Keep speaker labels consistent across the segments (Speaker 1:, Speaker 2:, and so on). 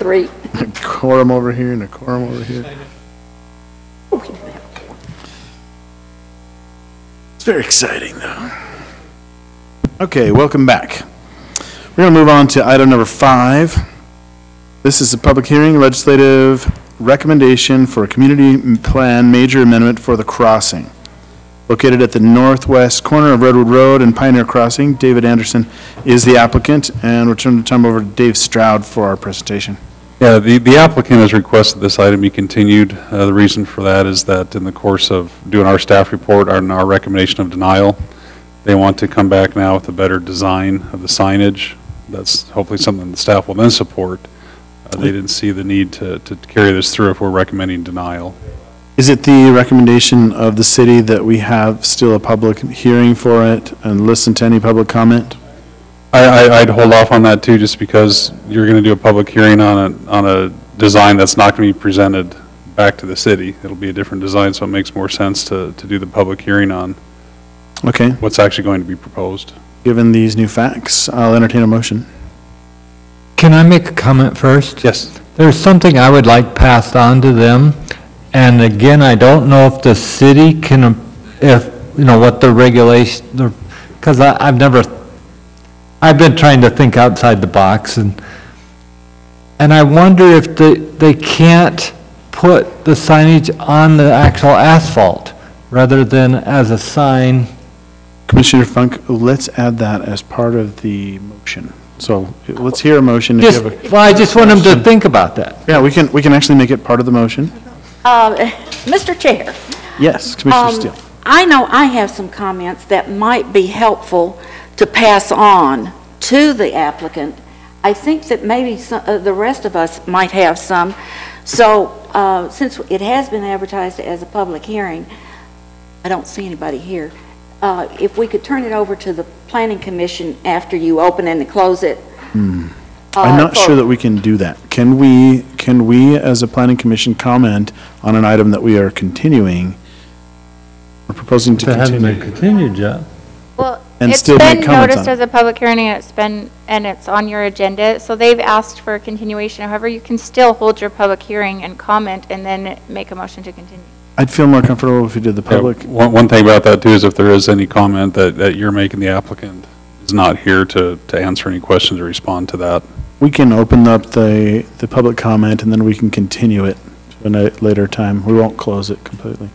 Speaker 1: 3.
Speaker 2: A quorum over here and a quorum over here. It's very exciting, though. Okay, welcome back. We're going to move on to item number 5. This is a public hearing, legislative recommendation for a community plan major amendment for the crossing. Located at the northwest corner of Redwood Road and Pioneer Crossing, David Anderson is the applicant, and we'll turn the time over to Dave Stroud for our presentation.
Speaker 3: Yeah, the applicant has requested this item be continued. The reason for that is that in the course of doing our staff report and our recommendation of denial, they want to come back now with a better design of the signage. That's hopefully something the staff will then support. They didn't see the need to carry this through if we're recommending denial.
Speaker 2: Is it the recommendation of the city that we have still a public hearing for it and listen to any public comment?
Speaker 3: I'd hold off on that too, just because you're going to do a public hearing on a design that's not going to be presented back to the city. It'll be a different design, so it makes more sense to do the public hearing on what's actually going to be proposed.
Speaker 2: Given these new facts, I'll entertain a motion.
Speaker 4: Can I make a comment first?
Speaker 3: Yes.
Speaker 4: There's something I would like passed on to them, and again, I don't know if the city can, what the regulation, because I've been trying to think outside the box, and I wonder if they can't put the signage on the actual asphalt rather than as a sign.
Speaker 2: Commissioner Funk, let's add that as part of the motion. So let's hear a motion.
Speaker 4: Well, I just want them to think about that.
Speaker 2: Yeah, we can actually make it part of the motion.
Speaker 1: Mr. Chair.
Speaker 2: Yes, Commissioner Steele.
Speaker 1: I know I have some comments that might be helpful to pass on to the applicant. I think that maybe the rest of us might have some. So since it has been advertised as a public hearing, I don't see anybody here. If we could turn it over to the Planning Commission after you open and close it.
Speaker 2: I'm not sure that we can do that. Can we, as a Planning Commission, comment on an item that we are continuing? We're proposing to continue.
Speaker 4: It hasn't been continued yet.
Speaker 5: Well,
Speaker 2: And
Speaker 5: it's
Speaker 2: still
Speaker 5: been
Speaker 2: make comments
Speaker 5: noticed
Speaker 2: on it.
Speaker 5: as a public hearing, and it's on your agenda, so they've asked for a continuation. However, you can still hold your public hearing and comment and then make a motion to continue.
Speaker 2: I'd feel more comfortable if we did the public.
Speaker 3: Yeah, one thing about that too is if there is any comment that you're making, the applicant is not here to answer any questions or respond to that.
Speaker 2: We can open up the public comment and then we can continue it to a later time. We won't close it completely.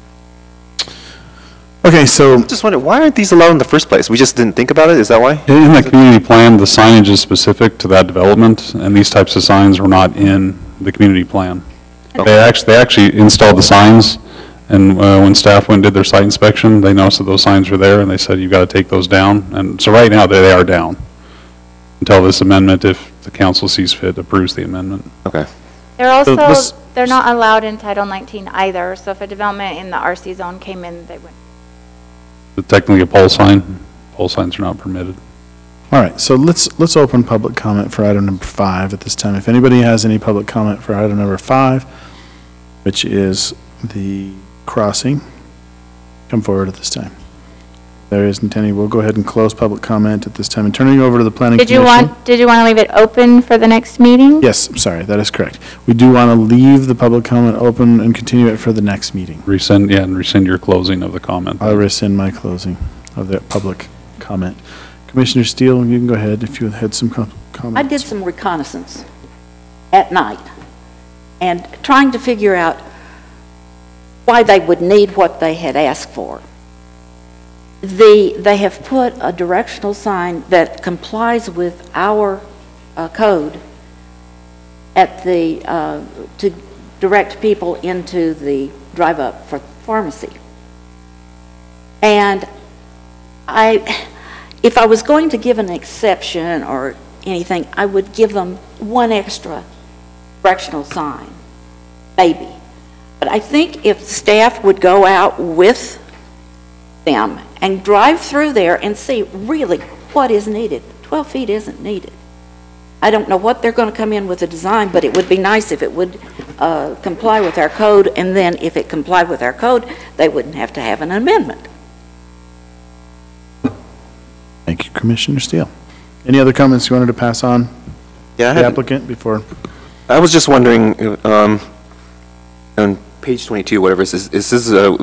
Speaker 2: Okay, so
Speaker 6: Just wondering, why aren't these allowed in the first place? We just didn't think about it? Is that why?
Speaker 3: In the community plan, the signage is specific to that development, and these types of signs were not in the community plan.
Speaker 6: Okay.
Speaker 3: They actually installed the signs, and when staff went and did their site inspection, they noticed that those signs were there, and they said, you've got to take those down. And so right now, they are down until this amendment, if the council sees fit, approves the amendment.
Speaker 6: Okay.
Speaker 5: They're also,
Speaker 2: this-
Speaker 5: they're not allowed in Title 19 either, so if a development in the RC zone came in, they wouldn't.
Speaker 3: But technically a pole signs are not permitted.
Speaker 2: all right, so let's open public comment for item number 5 at this time. If anybody has any public comment for item number 5, which is the crossing, come forward at this time. There isn't any. We'll go ahead and close public comment at this time and turning it over to the Planning Commission.
Speaker 5: Did you want to leave it open for the next meeting?
Speaker 2: Yes, I'm sorry, that is correct. We do want to leave the public comment open and continue it for the next meeting.
Speaker 3: Rescind your closing of the comment.
Speaker 2: I'll rescind my closing of the public comment. Commissioner Steele, you can go ahead if you had some comments.
Speaker 1: I did some reconnaissance at night and trying to figure out why they would need what they had asked for. They have put a directional sign that complies with our code at to direct people into the drive-up for pharmacy. And if I was going to give an exception or anything, I would give them one extra directional sign, maybe. But I think if staff would go out with them and drive through there and see really what is needed. 12 feet isn't needed. I don't know what they're going to come in with a design, but it would be nice if it would comply with our code, and then if it complied with our code, they wouldn't have to have an amendment.
Speaker 2: Thank you, Commissioner Steele. Any other comments you wanted to pass on
Speaker 6: Yeah,
Speaker 2: the applicant before?
Speaker 6: I was just wondering, on page 22, whatever,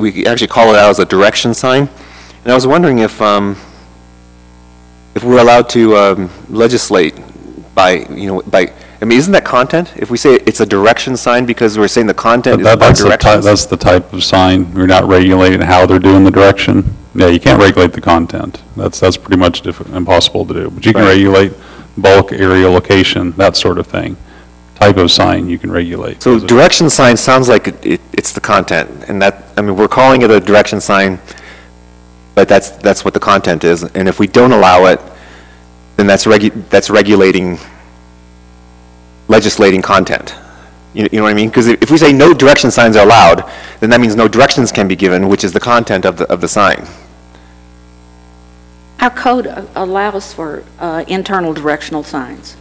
Speaker 6: we actually call it out as a direction sign. And I was wondering if we're allowed to legislate by, I mean, isn't that content? If we say it's a direction sign because we're saying the content is about directions?
Speaker 3: That's the type of sign. We're not regulating how they're doing the direction. Yeah, you can't regulate the content. That's pretty much impossible to do. But you can regulate bulk, area, location, that sort of thing. Type of sign you can regulate.
Speaker 6: So direction sign sounds like it's the content, and that, I mean, we're calling it a direction sign, but that's what the content is. And if we don't allow it, then that's legislating content. You know what I mean? Because if we say no direction signs are allowed, then that means no directions can be given, which is the content of the sign.
Speaker 1: Our code allows for internal directional signs.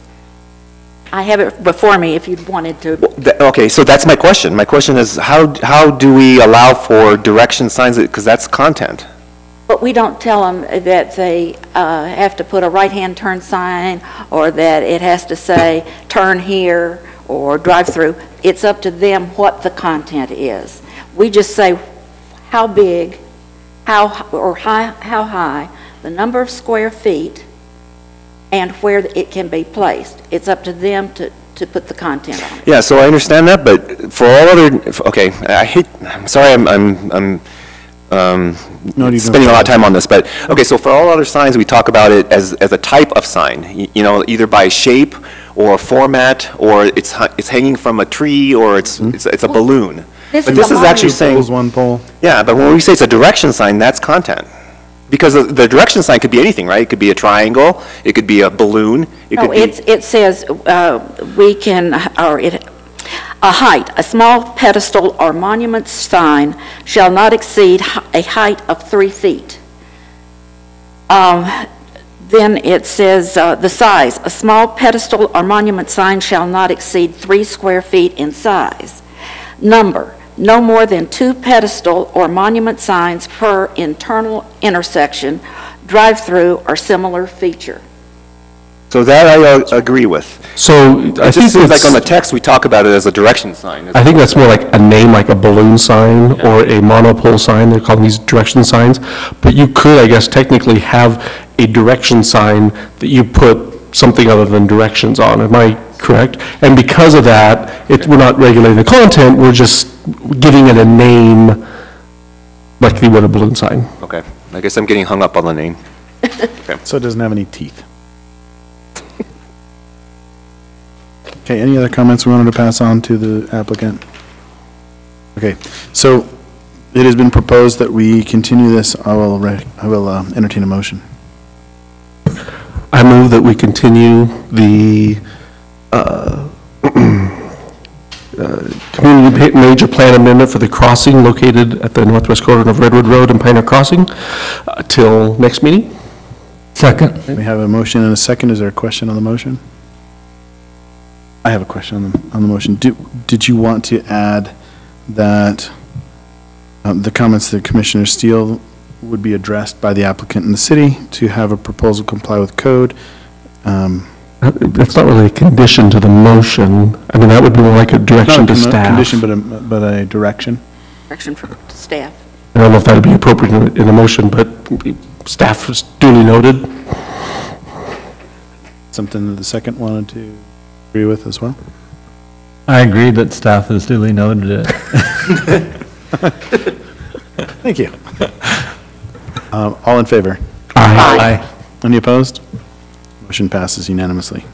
Speaker 1: I have it before me if you wanted to.
Speaker 6: Okay, so that's my question. My question is, how do we allow for direction signs? Because that's content.
Speaker 1: But we don't tell them that they have to put a right-hand turn sign or that it has to say turn here or drive through. It's up to them what the content is. We just say how big, how high, the number of square feet, and where it can be placed. It's up to them to put the content on it.
Speaker 6: Yeah, so I understand that, but for all other, okay, I'm sorry, I'm spending a lot of time on this, but okay, so for all other signs, we talk about it as a type of sign, either by shape or format, or it's hanging from a tree, or it's a balloon. But this is actually saying,
Speaker 2: one pole.
Speaker 6: yeah, but when we say it's a direction sign, that's content. Because the direction sign could be anything, right? It could be a triangle, it could be a balloon,
Speaker 1: It says we can, a height, a small pedestal or monument sign shall not exceed a height of 3 feet. Then it says the size, a small pedestal or monument sign shall not exceed 3 square feet in size. Number, no more than 2 pedestal or monument signs per internal intersection, drive-through, or similar feature.
Speaker 6: So that I agree with.
Speaker 7: So I
Speaker 6: It
Speaker 7: think
Speaker 6: just seems like
Speaker 7: it's,
Speaker 6: on the text, we talk about it as a direction sign.
Speaker 7: I think that's more like a name, like a balloon sign or a monopole sign. They're calling these direction signs. But you could, I guess, technically have a direction sign that you put something other than directions on. Am I correct? And because of that, we're not regulating the content, we're just giving it a name like you would a balloon sign.
Speaker 6: Okay, I guess I'm getting hung up on the name.
Speaker 2: So it doesn't have any teeth. Okay, any other comments we wanted to pass on to the applicant? Okay, so it has been proposed that we continue this. I will entertain a motion.
Speaker 7: I move that we continue the community major plan amendment for the crossing located at the northwest corner of Redwood Road and Pioneer Crossing till next meeting.
Speaker 4: Second.
Speaker 2: We have a motion and a second. Is there a question on the motion? I have a question on the motion. Did you want to add that the comments that Commissioner Steele would be addressed by the applicant in the city to have a proposal comply with code?
Speaker 7: That's not really a condition to the motion. I mean, that would be more like a direction to
Speaker 2: Not a
Speaker 7: staff.
Speaker 2: condition, but a direction.
Speaker 1: Direction for staff.
Speaker 7: I don't know if that would be appropriate in a motion, but staff is duly noted.
Speaker 2: Something that the second wanted to agree with as well?
Speaker 4: I agree that staff has duly noted it.
Speaker 2: Thank you. All in favor?
Speaker 4: Aye.
Speaker 2: Any opposed? Motion passes unanimously.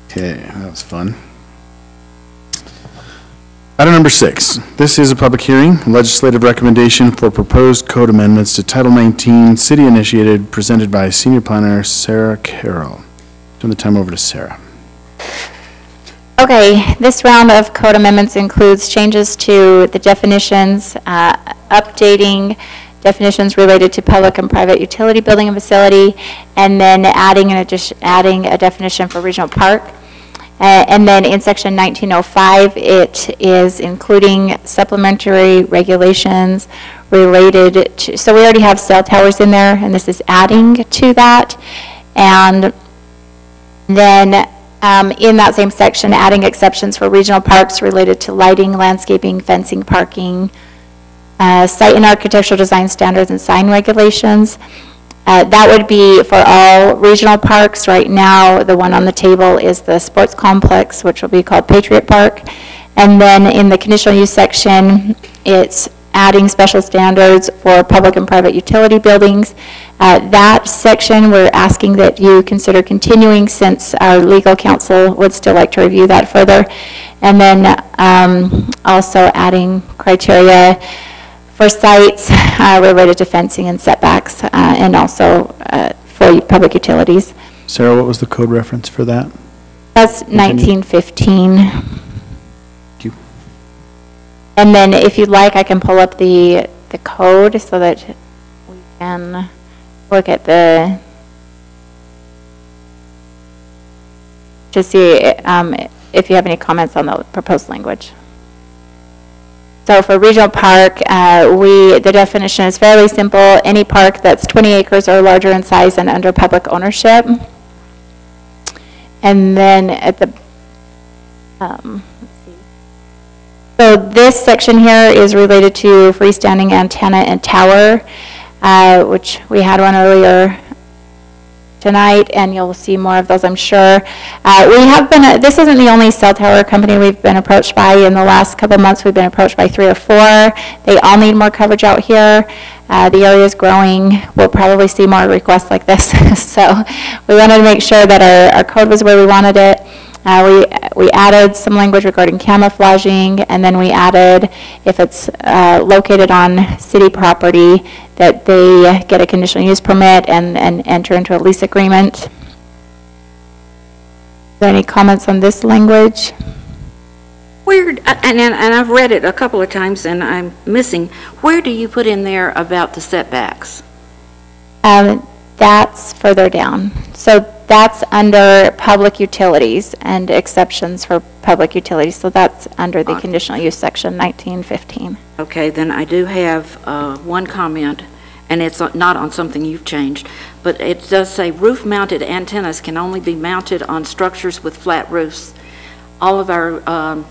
Speaker 2: Okay, that was fun. Item number 6. This is a public hearing, legislative recommendation for proposed code amendments to Title 19, city initiated, presented by Senior Planner Sarah Carroll. Turn the time over to Sarah.
Speaker 5: Okay, this round of code amendments includes changes to the definitions, updating definitions related to public and private utility building and facility, and then adding a definition for regional park. And then in section 1905, it is including supplementary regulations related to, so we already have cell towers in there, and this is adding to that. And then in that same section, adding exceptions for regional parks related to lighting, landscaping, fencing, parking, site and architectural design standards and sign regulations. That would be for all regional parks. Right now, the one on the table is the sports complex, which will be called Patriot Park. And then in the conditional use section, it's adding special standards for public and private utility buildings. That section, we're asking that you consider continuing since our legal counsel would still like to review that further. And then also adding criteria for sites related to fencing and setbacks, and also for public utilities.
Speaker 2: Sarah, what was the code reference for that?
Speaker 5: That's 1915.
Speaker 2: Thank you.
Speaker 5: And then if you'd like, I can pull up the code so that we can look at the, to see if you have any comments on the proposed language. So for regional park, the definition is fairly simple. Any park that's 20 acres or larger in size and under public ownership. And then at the, let's see. So this section here is related to freestanding antenna and tower, which we had one earlier tonight, and you'll see more of those, I'm sure. We have been, this isn't the only cell tower company we've been approached by. In the last couple of months, we've been approached by 3 or 4. They all need more coverage out here. The area is growing. We'll probably see more requests like this. So we wanted to make sure that our code was where we wanted it. We added some language regarding camouflaging, and then we added if it's located on city property that they get a conditional use permit and enter into a lease agreement. Are there any comments on this language?
Speaker 1: Where, and I've read it a couple of times and I'm missing, where do you put in there about the setbacks?
Speaker 5: That's further down. So that's under public utilities and exceptions for public utilities. So that's under the conditional use section 1915.
Speaker 1: Okay, then I do have one comment, and it's not on something you've changed, but it does say roof-mounted antennas can only be mounted on structures with flat roofs. All of our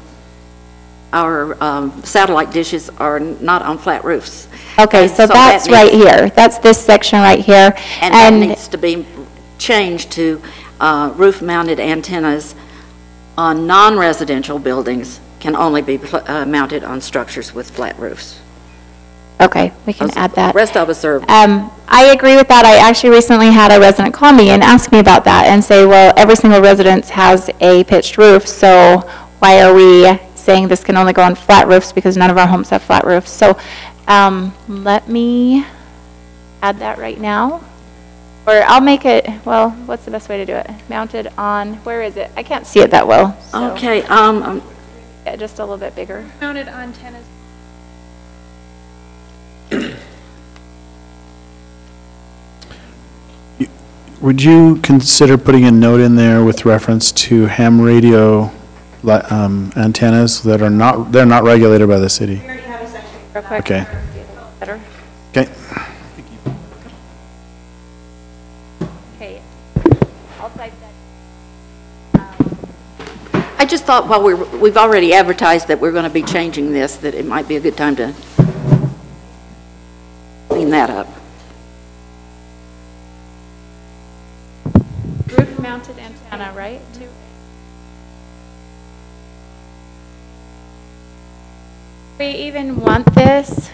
Speaker 1: satellite dishes are not on flat roofs.
Speaker 5: Okay, so that's right here. That's this section right here.
Speaker 1: And that needs to be changed to roof-mounted antennas on non-residential buildings can only be mounted on structures with flat roofs.
Speaker 5: Okay, we can add that.
Speaker 1: The rest of us are...
Speaker 5: I agree with that. I actually recently had a resident call me and ask me about that and say, well, every single residence has a pitched roof, so why are we saying this can only go on flat roofs because none of our homes have flat roofs? So let me add that right now. Or I'll make it, well, what's the best way to do it? Mounted on, where is it? I can't see it that well. So.
Speaker 1: Okay.
Speaker 5: Yeah, just a little bit bigger.
Speaker 8: Mounted antennas.
Speaker 2: Would you consider putting a note in there with reference to ham radio antennas that are not, they're not regulated by the city?
Speaker 5: We already have a section. Real quick.
Speaker 2: Okay.
Speaker 5: Better.
Speaker 2: Okay.
Speaker 5: Okay. I'll type that.
Speaker 1: I just thought while we've already advertised that we're going to be changing this, that it might be a good time to clean that up.
Speaker 5: Roof-mounted antenna, right? We even want this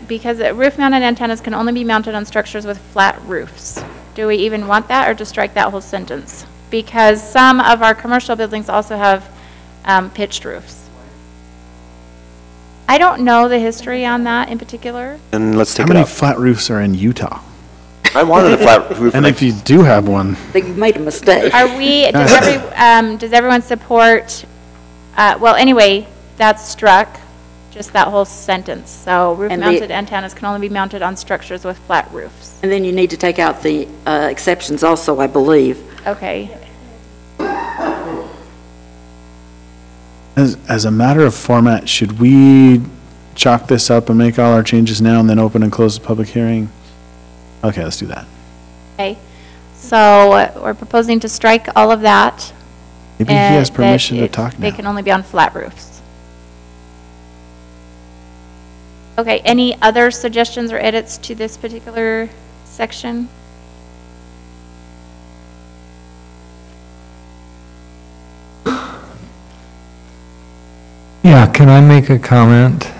Speaker 5: because roof-mounted antennas can only be mounted on structures with flat roofs. Do we even want that, or just strike that whole sentence? Because some of our commercial buildings also have pitched roofs. I don't know the history on that in particular.
Speaker 6: And let's take
Speaker 2: How
Speaker 6: it
Speaker 2: many
Speaker 6: out.
Speaker 2: flat roofs are in Utah?
Speaker 6: I wanted a flat roof.
Speaker 2: And if you do have one,
Speaker 1: I think you've made a mistake.
Speaker 5: Are we, does everyone support, well, anyway, that's struck, just that whole sentence. So roof-mounted antennas can only be mounted on structures with flat roofs.
Speaker 1: And then you need to take out the exceptions also, I believe.
Speaker 5: Okay.
Speaker 2: as a matter of format, should we chalk this up and make all our changes now and then open and close the public hearing? Okay, let's do that.
Speaker 5: Okay. So we're proposing to strike all of that.
Speaker 2: Maybe he has permission to talk
Speaker 5: They
Speaker 2: now.
Speaker 5: can only be on flat roofs. Okay, any other suggestions or edits to this particular section?
Speaker 4: Yeah, can I make a comment?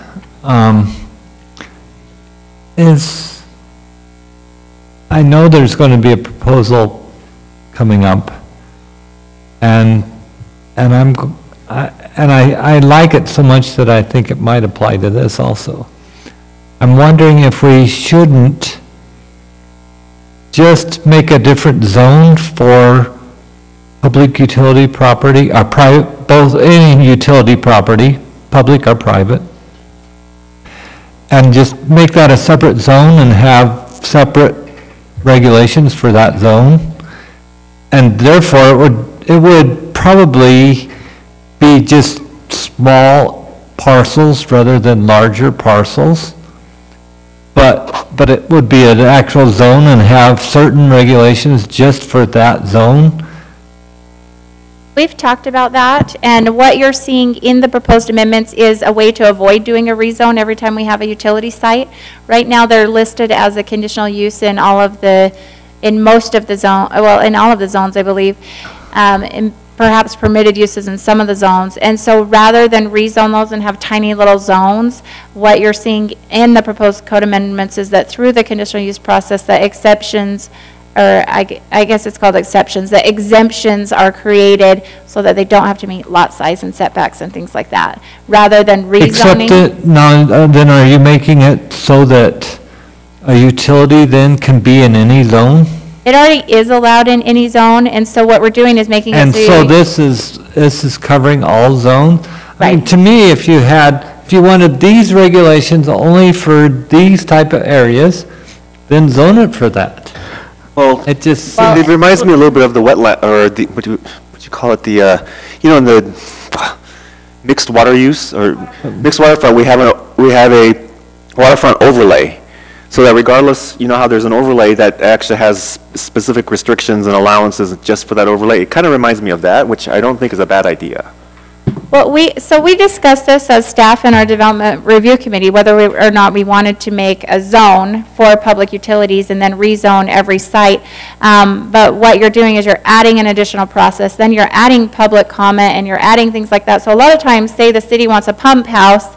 Speaker 4: I know there's going to be a proposal coming up, and I like it so much that I think it might apply to this also. I'm wondering if we shouldn't just make a different zone for public utility property, or private, both, any utility property, public or private, and just make that a separate zone and have separate regulations for that zone. And therefore, it would probably be just small parcels rather than larger parcels. But it would be an actual zone and have certain regulations just for that zone.
Speaker 5: We've talked about that, and what you're seeing in the proposed amendments is a way to avoid doing a rezone every time we have a utility site. Right now, they're listed as a conditional use in all of the, in most of the zone, well, in all of the zones, I believe, and perhaps permitted uses in some of the zones. And so rather than rezone those and have tiny little zones, what you're seeing in the proposed code amendments is that through the conditional use process, the exceptions, or I guess it's called exceptions, the exemptions are created so that they don't have to meet lot size and setbacks and things like that, rather than rezoning.
Speaker 4: Except now, then are you making it so that a utility then can be in any zone?
Speaker 5: It already is allowed in any zone, and so what we're doing is making it
Speaker 4: And so
Speaker 5: you-
Speaker 4: this is covering all zones? I mean,
Speaker 5: Right.
Speaker 4: to me, if you wanted these regulations only for these type of areas, then zone it for that.
Speaker 6: Well,
Speaker 4: It just,
Speaker 6: it reminds me a little bit of the wetland, or the, what do you call it, the, in the mixed water use, or mixed waterfront, we have a waterfront overlay. So that regardless, you know how there's an overlay that actually has specific restrictions and allowances just for that overlay? It kind of reminds me of that, which I don't think is a bad idea.
Speaker 5: Well, we discussed this as staff in our development review committee, whether or not we wanted to make a zone for public utilities and then rezone every site. But what you're doing is you're adding an additional process, then you're adding public comment and you're adding things like that. So a lot of times, say the city wants a pump house,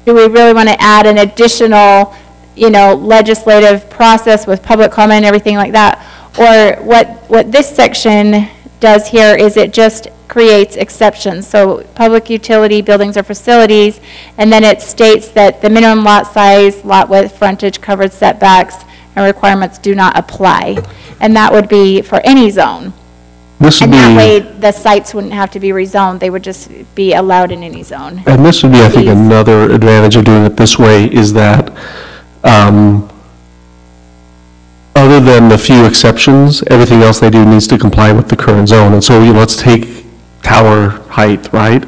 Speaker 5: do we really want to add an additional, legislative process with public comment and everything like that? Or what this section does here is it just creates exceptions. So public utility buildings or facilities, and then it states that the minimum lot size, lot width, frontage, covered setbacks, and requirements do not apply. And that would be for any zone.
Speaker 7: This would
Speaker 5: And that way,
Speaker 7: be,
Speaker 5: the sites wouldn't have to be rezoned, they would just be allowed in any zone.
Speaker 7: and this would be, I think,
Speaker 5: Please.
Speaker 7: another advantage of doing it this way is that, other than the few exceptions, everything else they do needs to comply with the current zone. And so, let's take tower height, right?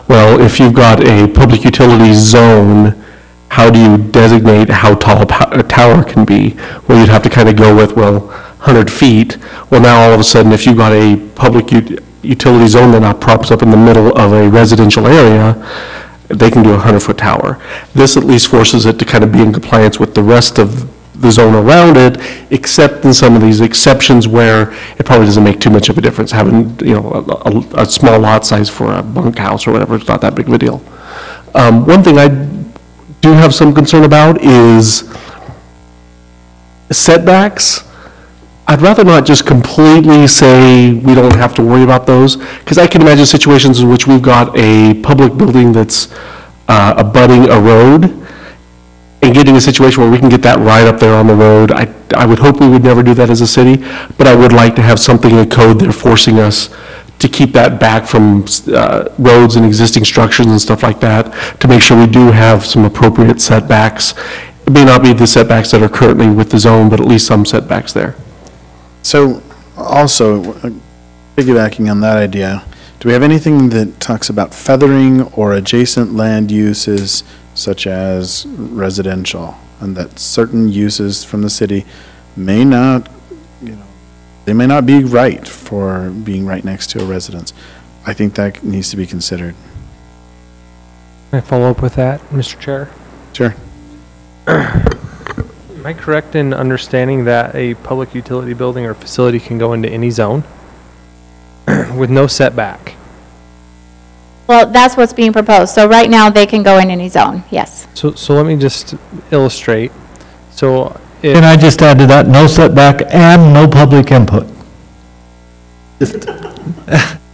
Speaker 7: Well, if you've got a public utility zone, how do you designate how tall a tower can be? Well, you'd have to kind of go with, 100 feet. Well, now all of a sudden, if you've got a public utility zone that now props up in the middle of a residential area, they can do a 100-foot tower. This at least forces it to kind of be in compliance with the rest of the zone around it, except in some of these exceptions where it probably doesn't make too much of a difference. Having, a small lot size for a bunkhouse or whatever, it's not that big of a deal. One thing I do have some concern about is setbacks. I'd rather not just completely say we don't have to worry about those, because I can imagine situations in which we've got a public building that's abutting a road, and getting a situation where we can get that right up there on the road. I would hope we would never do that as a city, but I would like to have something in code there forcing us to keep that back from roads and existing structures and stuff like that, to make sure we do have some appropriate setbacks. It may not be the setbacks that are currently with the zone, but at least some setbacks there.
Speaker 2: So, also, piggybacking on that idea, do we have anything that talks about feathering or adjacent land uses such as residential, and that certain uses from the city may not, They may not be right for being right next to a residence. I think that needs to be considered.
Speaker 8: Can I follow up with that, Mr. Chair?
Speaker 2: Sure.
Speaker 8: Am I correct in understanding that a public utility building or facility can go into any zone with no setback?
Speaker 5: Well, that's what's being proposed. So right now, they can go in any zone, yes.
Speaker 8: So let me just illustrate. So
Speaker 4: Can I just add to that, no setback and no public input?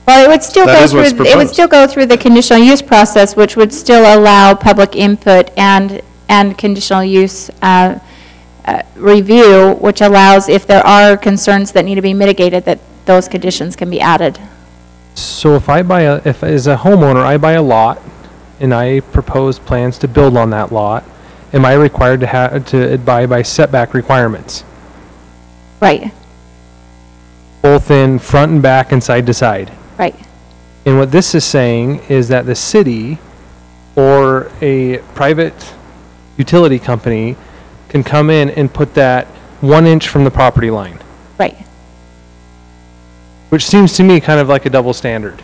Speaker 5: Well, it would still
Speaker 2: That
Speaker 5: go
Speaker 2: is what's
Speaker 5: through, it would
Speaker 2: proposed.
Speaker 5: still go through the conditional use process, which would still allow public input and conditional use review, which allows, if there are concerns that need to be mitigated, that those conditions can be added.
Speaker 8: So if as a homeowner, I buy a lot and I propose plans to build on that lot, am I required to abide by setback requirements,
Speaker 5: Right,
Speaker 8: both in front and back and side to side?
Speaker 5: right.
Speaker 8: And what this is saying is that the city or a private utility company can come in and put that 1 inch from the property line,
Speaker 5: Right.
Speaker 8: which seems to me kind of like a double standard.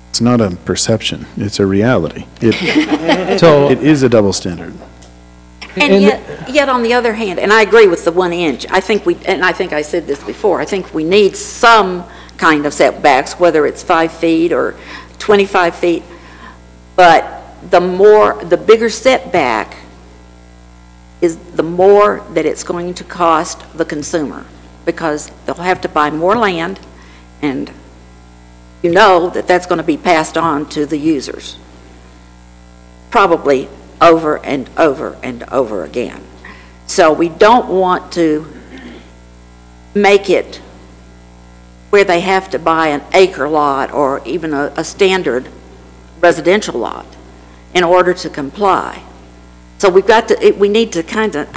Speaker 2: It's not a perception, it's a reality. It
Speaker 8: So,
Speaker 2: is a double standard.
Speaker 1: And yet on the other hand, and I agree with the 1 inch, I think I said this before, I think we need some kind of setbacks, whether it's 5 feet or 25 feet, but the bigger setback is the more that it's going to cost the consumer, because they'll have to buy more land, and you know that that's going to be passed on to the users, probably over and over and over again. So we don't want to make it where they have to buy an acre lot or even a standard residential lot in order to comply. So we need to kind of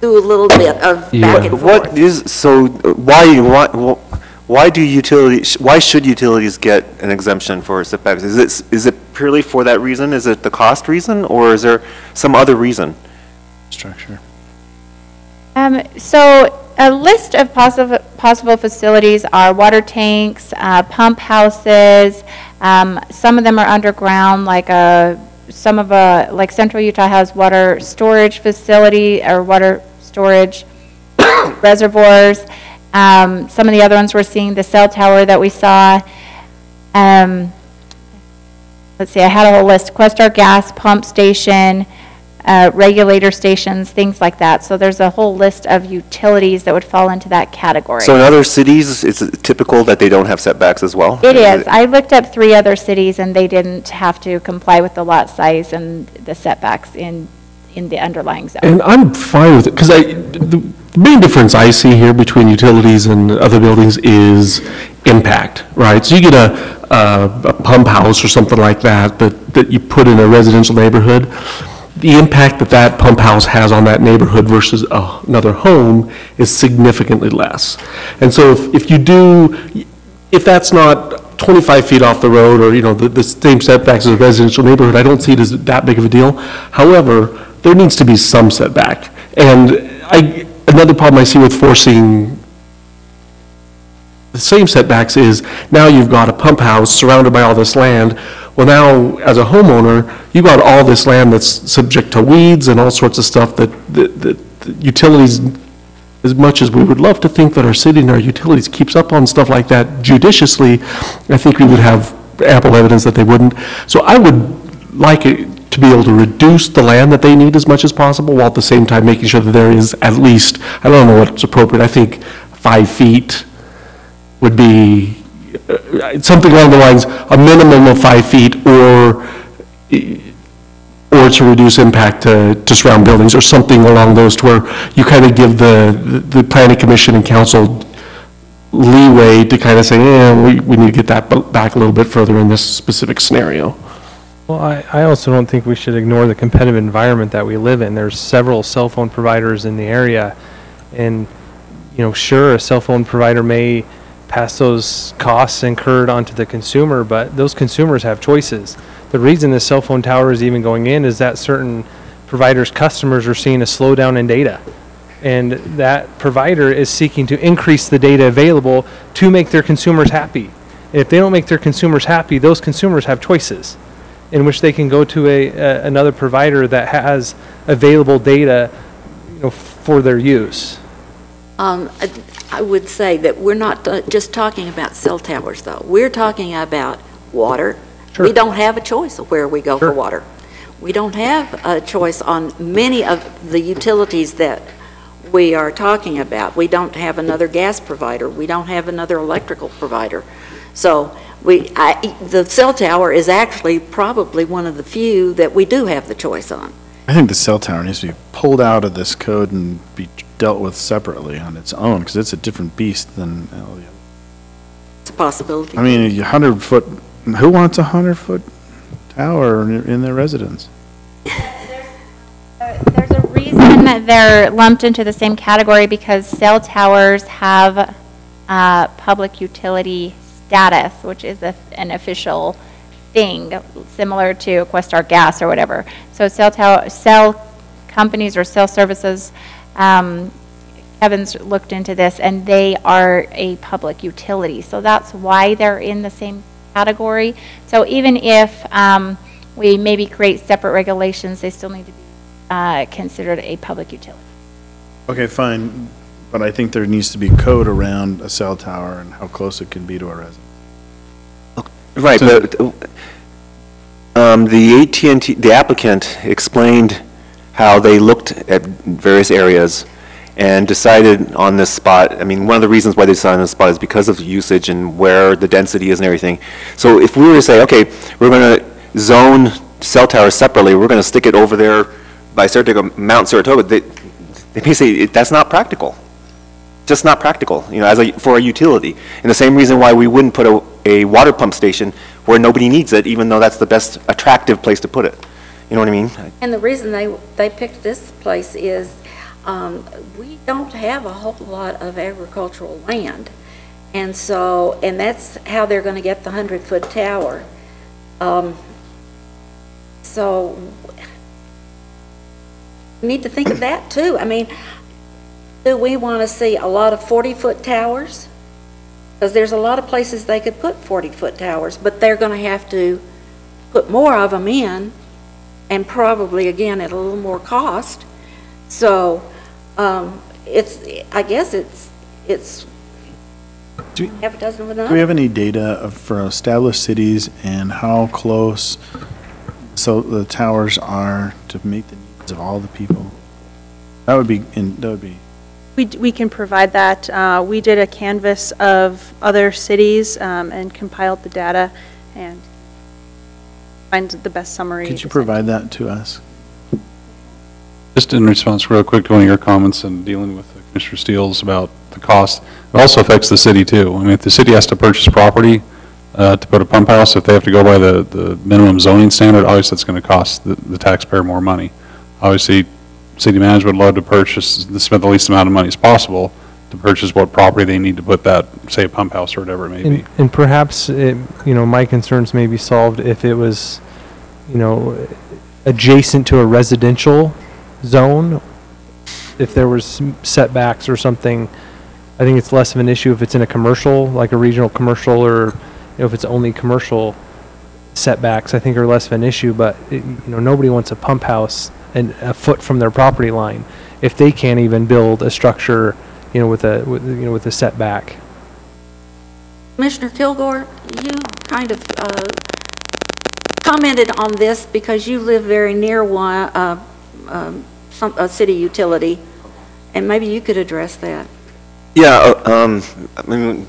Speaker 1: do a little bit of back and forth.
Speaker 6: Why should utilities get an exemption for setbacks? Is it purely for that reason? Is it the cost reason, or is there some other reason?
Speaker 2: Structure.
Speaker 5: So a list of possible facilities are water tanks, pump houses. Some of them are underground, like like Central Utah has water storage facility or water storage reservoirs. Some of the other ones we're seeing, the cell tower that we saw. Let's see, I had a whole list. Questar gas pump station, regulator stations, things like that. So there's a whole list of utilities that would fall into that category.
Speaker 6: So in other cities, it's typical that they don't have setbacks as well?
Speaker 5: It is. I looked up 3 other cities, and they didn't have to comply with the lot size and the setbacks in the underlying zone.
Speaker 7: And I'm fine with it, because the main difference I see here between utilities and other buildings is impact, right? So you get a pump house or something like that, that you put in a residential neighborhood, the impact that pump house has on that neighborhood versus another home is significantly less. And so if that's not 25 feet off the road, or, the same setbacks as a residential neighborhood, I don't see it as that big of a deal. However, there needs to be some setback. And another problem I see with forcing the same setbacks is, now you've got a pump house surrounded by all this land. Well, now, as a homeowner, you've got all this land that's subject to weeds and all sorts of stuff that utilities, as much as we would love to think that our city and our utilities keeps up on stuff like that judiciously, I think we would have ample evidence that they wouldn't. So I would like it to be able to reduce the land that they need as much as possible, while at the same time making sure that there is at least, I don't know what's appropriate, I think 5 feet would be something along the lines, a minimum of 5 feet, or to reduce impact to surround buildings, or something along those, to where you kind of give the planning commission and council leeway to kind of say, we need to get that back a little bit further in this specific scenario.
Speaker 8: well, I also don't think we should ignore the competitive environment that we live in. There's several cell phone providers in the area, and, sure, a cell phone provider may pass those costs incurred onto the consumer, but those consumers have choices. The reason the cell phone tower is even going in is that certain providers' customers are seeing a slowdown in data. And that provider is seeking to increase the data available to make their consumers happy. And if they don't make their consumers happy, those consumers have choices in which they can go to another provider that has available data, for their use.
Speaker 1: I would say that we're not just talking about cell towers, though. We're talking about water.
Speaker 8: Sure.
Speaker 1: We don't have a choice of where we go
Speaker 8: Sure.
Speaker 1: for water. We don't have a choice on many of the utilities that we are talking about. We don't have another gas provider. We don't have another electrical provider. So the cell tower is actually probably one of the few that we do have the choice on.
Speaker 2: I think the cell tower needs to be pulled out of this code and be dealt with separately on its own, because it's a different beast than all the other.
Speaker 1: It's a possibility.
Speaker 2: I mean, 100-foot, who wants a 100-foot tower in their residence?
Speaker 5: There's a reason that they're lumped into the same category, because cell towers have public utility status, which is an official thing, similar to Questar Gas or whatever. So cell companies or cell services, Kevin's looked into this, and they are a public utility. So that's why they're in the same category. So even if we maybe create separate regulations, they still need to be considered a public utility.
Speaker 2: Okay, fine, but I think there needs to be code around a cell tower and how close it can be to a residence.
Speaker 6: Right, but the AT&T, the applicant explained how they looked at various areas and decided on this spot. I mean, one of the reasons why they decided on this spot is because of the usage and where the density is and everything. So if we were to say, okay, we're going to zone cell towers separately, we're going to stick it over there by Saratoga, Mount Saratoga, they may say that's not practical. Just not practical, for a utility. And the same reason why we wouldn't put a water pump station where nobody needs it, even though that's the best attractive place to put it. You know what I mean?
Speaker 1: And the reason they picked this place is we don't have a whole lot of agricultural land. And so, and that's how they're going to get the 100-foot tower. So we need to think of that too. I mean, do we want to see a lot of 40-foot towers? Because there's a lot of places they could put 40-foot towers, but they're going to have to put more of them in, and probably, again, at a little more cost. So I guess it's half a dozen of
Speaker 2: Do we
Speaker 1: enough.
Speaker 2: have any data for established cities and how close the towers are to meet the needs of all the people? That would be.
Speaker 9: We can provide that. We did a canvas of other cities and compiled the data and find the best summary.
Speaker 2: Could you provide that to us?
Speaker 3: Just in response real quick to one of your comments and dealing with Commissioner Steele's about the cost, it also affects the city too. I mean, if the city has to purchase property to put a pump house, if they have to go by the minimum zoning standard, obviously that's going to cost the taxpayer more money. Obviously, city management would love to spend the least amount of money as possible to purchase what property they need to put that, say, a pump house or whatever it may be.
Speaker 8: And perhaps, my concerns may be solved if it was, adjacent to a residential zone. If there was setbacks or something, I think it's less of an issue if it's in a commercial, like a regional commercial, or if it's only commercial setbacks, I think are less of an issue. But, nobody wants a pump house and a foot from their property line if they can't even build a structure, with a setback.
Speaker 1: Commissioner Kilgore, you kind of commented on this because you live very near one, a city utility, and maybe you could address that.
Speaker 6: Yeah, I mean,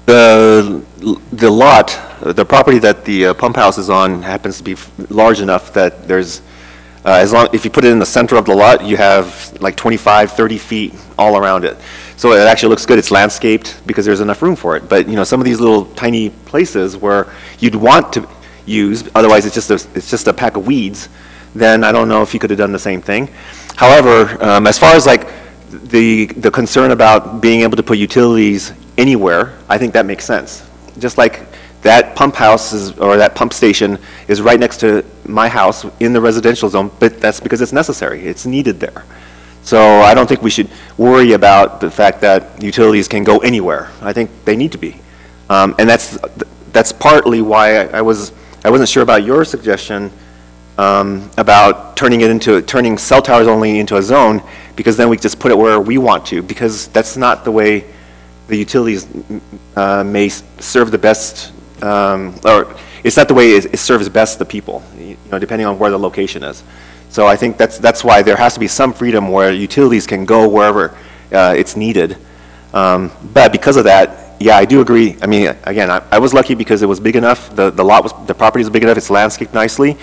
Speaker 6: the lot, the property that the pump house is on happens to be large enough that there's, if you put it in the center of the lot, you have like 25, 30 feet all around it. So it actually looks good. It's landscaped because there's enough room for it. But some of these little tiny places where you'd want to use, otherwise it's just a pack of weeds, then I don't know if you could have done the same thing. However, as far as like the concern about being able to put utilities anywhere, I think that makes sense. Just like that pump house or that pump station is right next to my house in the residential zone, but that's because it's necessary. It's needed there. So I don't think we should worry about the fact that utilities can go anywhere. I think they need to be. And that's partly why I wasn't sure about your suggestion about turning cell towers only into a zone, because then we just put it where we want to, because that's not the way the utilities may serve the best, or it's not the way it serves best the people, depending on where the location is. So I think that's why there has to be some freedom where utilities can go wherever it's needed. But because of that, yeah, I do agree. I mean, again, I was lucky because it was big enough. The property was big enough. It's landscaped nicely.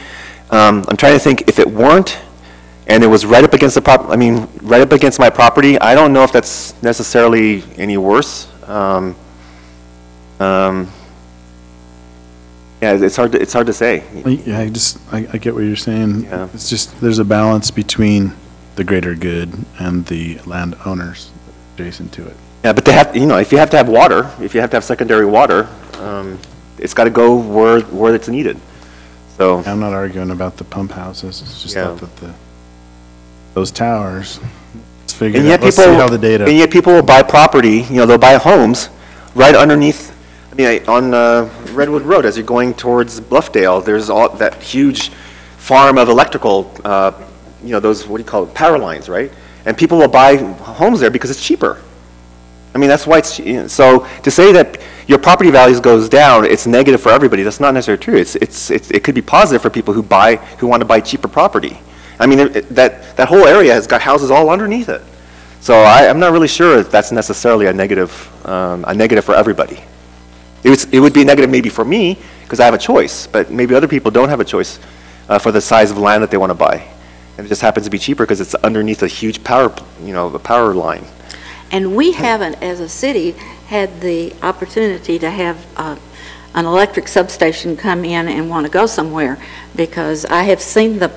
Speaker 6: I'm trying to think, if it weren't, and it was right up against right up against my property, I don't know if that's necessarily any worse. Yeah, it's hard to say.
Speaker 2: Yeah, I get what you're saying.
Speaker 6: Yeah.
Speaker 2: It's just, there's a balance between the greater good and the landowners adjacent to it.
Speaker 6: Yeah, but they have, if you have to have water, if you have to have secondary water, it's got to go where it's needed. So
Speaker 2: I'm not arguing about the pump houses. It's just
Speaker 6: Yeah.
Speaker 2: that those towers, let's figure
Speaker 6: and
Speaker 2: it
Speaker 6: yet
Speaker 2: out. Let's see
Speaker 6: people,
Speaker 2: how the data.
Speaker 6: and yet people will buy property. They'll buy homes right underneath. On Redwood Road, as you're going towards Bluffdale, there's all that huge farm of electrical, those, what do you call it, power lines, right? And people will buy homes there because it's cheaper. That's why it's, so to say that your property values goes down, it's negative for everybody, that's not necessarily true. It could be positive for people who want to buy cheaper property. That whole area has got houses all underneath it. So I'm not really sure if that's necessarily a negative for everybody. It would be negative maybe for me, because I have a choice, but maybe other people don't have a choice for the size of land that they want to buy. And it just happens to be cheaper because it's underneath a huge power line.
Speaker 1: And we haven't, as a city, had the opportunity to have an electric substation come in and want to go somewhere, because I have seen the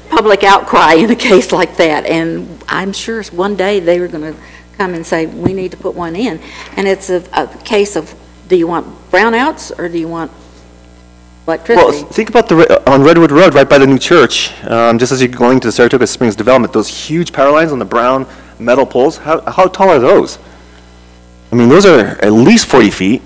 Speaker 1: public outcry in a case like that, and I'm sure one day they were going to come and say, we need to put one in. And it's a case of, do you want brownouts or do you want electricity?
Speaker 6: Well, think about on Redwood Road, right by the new church, just as you're going to the Saratoga Springs development, those huge power lines on the brown metal poles, how tall are those? Those are at least 40 feet.